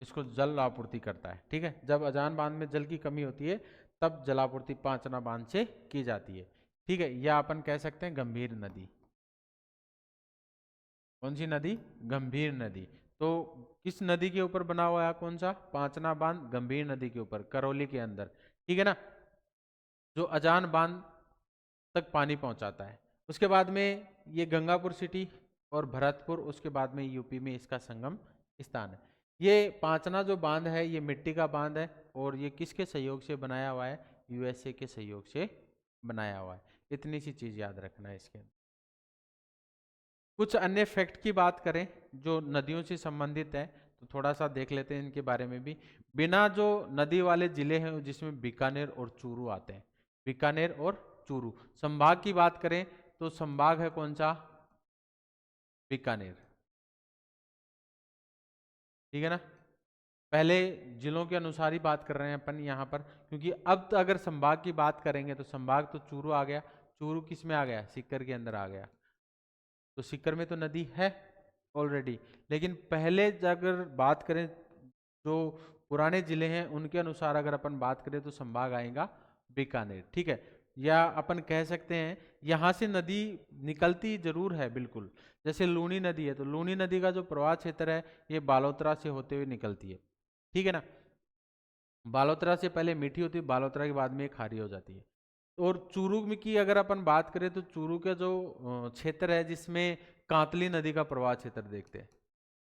इसको जल आपूर्ति करता है। ठीक है, जब अजान बांध में जल की कमी होती है तब जलापूर्ति पांचना बांध से की जाती है। ठीक है, या अपन कह सकते हैं गंभीर नदी। कौन सी नदी? गंभीर नदी। तो किस नदी के ऊपर बना हुआ है? कौन सा? पांचना बांध गंभीर नदी के ऊपर, करौली के अंदर। ठीक है ना, जो अजान बांध तक पानी पहुंचाता है। उसके बाद में ये गंगापुर सिटी और भरतपुर, उसके बाद में यूपी में इसका संगम स्थान है। ये पांचना जो बांध है ये मिट्टी का बांध है और ये किसके सहयोग से बनाया हुआ है? यूएसए के सहयोग से बनाया हुआ है। इतनी सी चीज याद रखना है इसके अंदर। कुछ अन्य फैक्ट की बात करें जो नदियों से संबंधित है तो थोड़ा सा देख लेते हैं इनके बारे में भी। बिना जो नदी वाले जिले हैं जिसमें बीकानेर और चूरू आते हैं, बीकानेर और चूरू। संभाग की बात करें तो संभाग है कौन सा? बीकानेर। ठीक है ना, पहले जिलों के अनुसार ही बात कर रहे हैं अपन यहाँ पर, क्योंकि अब तो अगर संभाग की बात करेंगे तो संभाग तो चूरू आ गया। चूरू किस में आ गया? सीकर के अंदर आ गया। तो सीकर में तो नदी है ऑलरेडी, लेकिन पहले अगर बात करें जो पुराने जिले हैं उनके अनुसार अगर अपन बात करें तो संभाग आएगा बीकानेर। ठीक है, या अपन कह सकते हैं यहाँ से नदी निकलती जरूर है बिल्कुल, जैसे लूनी नदी है तो लूनी नदी का जो प्रवाह क्षेत्र है ये बालोतरा से होते हुए निकलती है। ठीक है ना, बालोतरा से पहले मीठी होती है, बालोतरा के बाद में ये खारी हो जाती है। और चूरू में की अगर अपन बात करें तो चूरू का जो क्षेत्र है जिसमें कांतली नदी का प्रवाह क्षेत्र देखते हैं।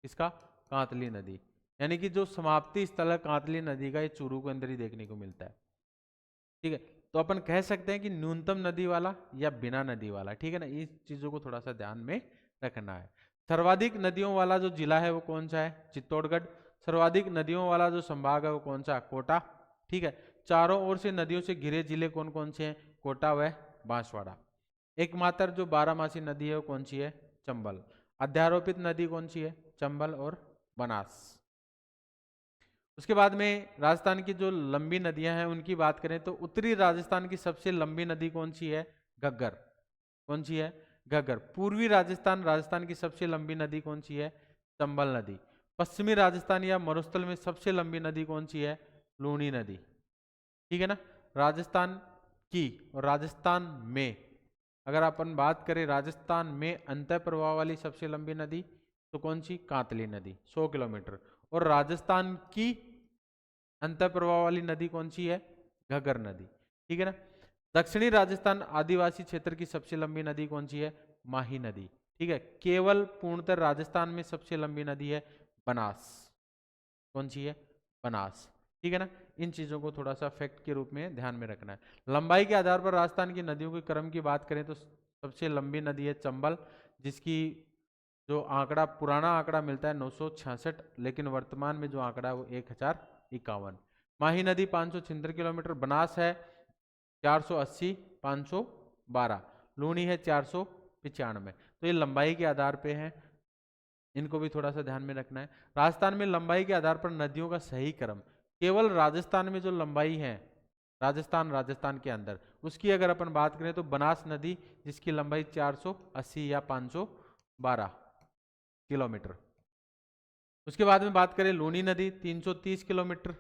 इसका कांतली नदी, यानी कि जो समाप्ति स्थल है कांतली नदी का, ये चूरू के अंदर ही देखने को मिलता है। ठीक है, तो अपन कह सकते हैं कि न्यूनतम नदी वाला या बिना नदी वाला। ठीक है ना, इस चीजों को थोड़ा सा ध्यान में रखना है। सर्वाधिक नदियों वाला जो जिला है वो कौन सा है? चित्तौड़गढ़। सर्वाधिक नदियों वाला जो संभाग है वो कौन सा? कोटा। ठीक है, चारों ओर से नदियों से घिरे जिले कौन कौन से हैं? कोटा व बांसवाड़ा। एकमात्र जो बारहमासी नदी है वो कौन सी है? चंबल। अध्यारोपित नदी कौन सी है? चंबल और बनास। उसके बाद में राजस्थान की जो लंबी नदियां हैं उनकी बात करें तो उत्तरी राजस्थान की सबसे लंबी नदी कौन सी है? घग्गर। कौन सी है? घग्गर। पूर्वी राजस्थान, राजस्थान की सबसे लंबी नदी कौन सी है? चंबल नदी। पश्चिमी राजस्थान या मरुस्थल में सबसे लंबी नदी कौन सी है? लूनी नदी। ठीक है ना, राजस्थान की और राजस्थान में अगर अपन बात करें राजस्थान में अंतः प्रवाह वाली सबसे लंबी नदी तो कौन सी? कांतली नदी 100 किलोमीटर। और राजस्थान की अंतः प्रवाह वाली नदी कौन सी है? घग्गर नदी। ठीक है ना, दक्षिणी राजस्थान आदिवासी क्षेत्र की सबसे लंबी नदी कौन सी है? माही नदी। ठीक है, केवल पूर्णतः राजस्थान में सबसे लंबी नदी है बनास। कौन सी है? बनास। ठीक है ना, इन चीजों को थोड़ा सा फैक्ट के रूप में ध्यान में रखना है। लंबाई के आधार पर राजस्थान की नदियों के क्रम की बात करें तो सबसे लंबी नदी है चंबल, जिसकी जो आंकड़ा पुराना आंकड़ा मिलता है 966, लेकिन वर्तमान में जो आंकड़ा है वो 1051। माही नदी 576 किलोमीटर। बनास है 480, 512। लूनी है 495। तो ये लंबाई के आधार पे है, इनको भी थोड़ा सा ध्यान में रखना है। राजस्थान में लंबाई के आधार पर नदियों का सही क्रम, केवल राजस्थान में जो लंबाई है राजस्थान के अंदर उसकी अगर अपन बात करें तो बनास नदी जिसकी लंबाई 480 या 512 किलोमीटर। उसके बाद में बात करें लूनी नदी 330 किलोमीटर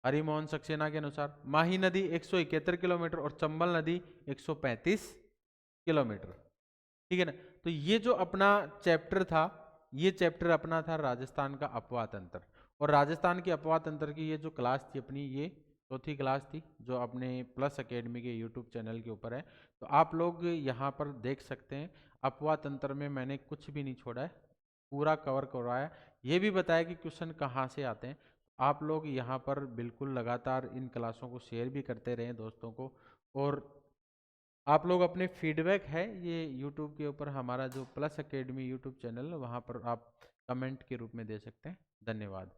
हरिमोहन सक्सेना के अनुसार। माही नदी 171 किलोमीटर और चंबल नदी 135 किलोमीटर। ठीक है ना, तो ये जो अपना चैप्टर था ये चैप्टर अपना था राजस्थान का अपवाह तंत्र। और राजस्थान के अपवाह तंत्र की ये जो क्लास थी अपनी, ये चौथी क्लास थी जो अपने प्लस एकेडमी के यूट्यूब चैनल के ऊपर है। तो आप लोग यहाँ पर देख सकते हैं अपवाह तंत्र में मैंने कुछ भी नहीं छोड़ा है, पूरा कवर करवाया। ये भी बताया कि क्वेश्चन कहाँ से आते हैं। आप लोग यहाँ पर बिल्कुल लगातार इन क्लासों को शेयर भी करते रहें दोस्तों को। और आप लोग अपने फीडबैक है ये यूट्यूब के ऊपर हमारा जो प्लस एकेडमी यूट्यूब चैनल है वहाँ पर आप कमेंट के रूप में दे सकते हैं। धन्यवाद।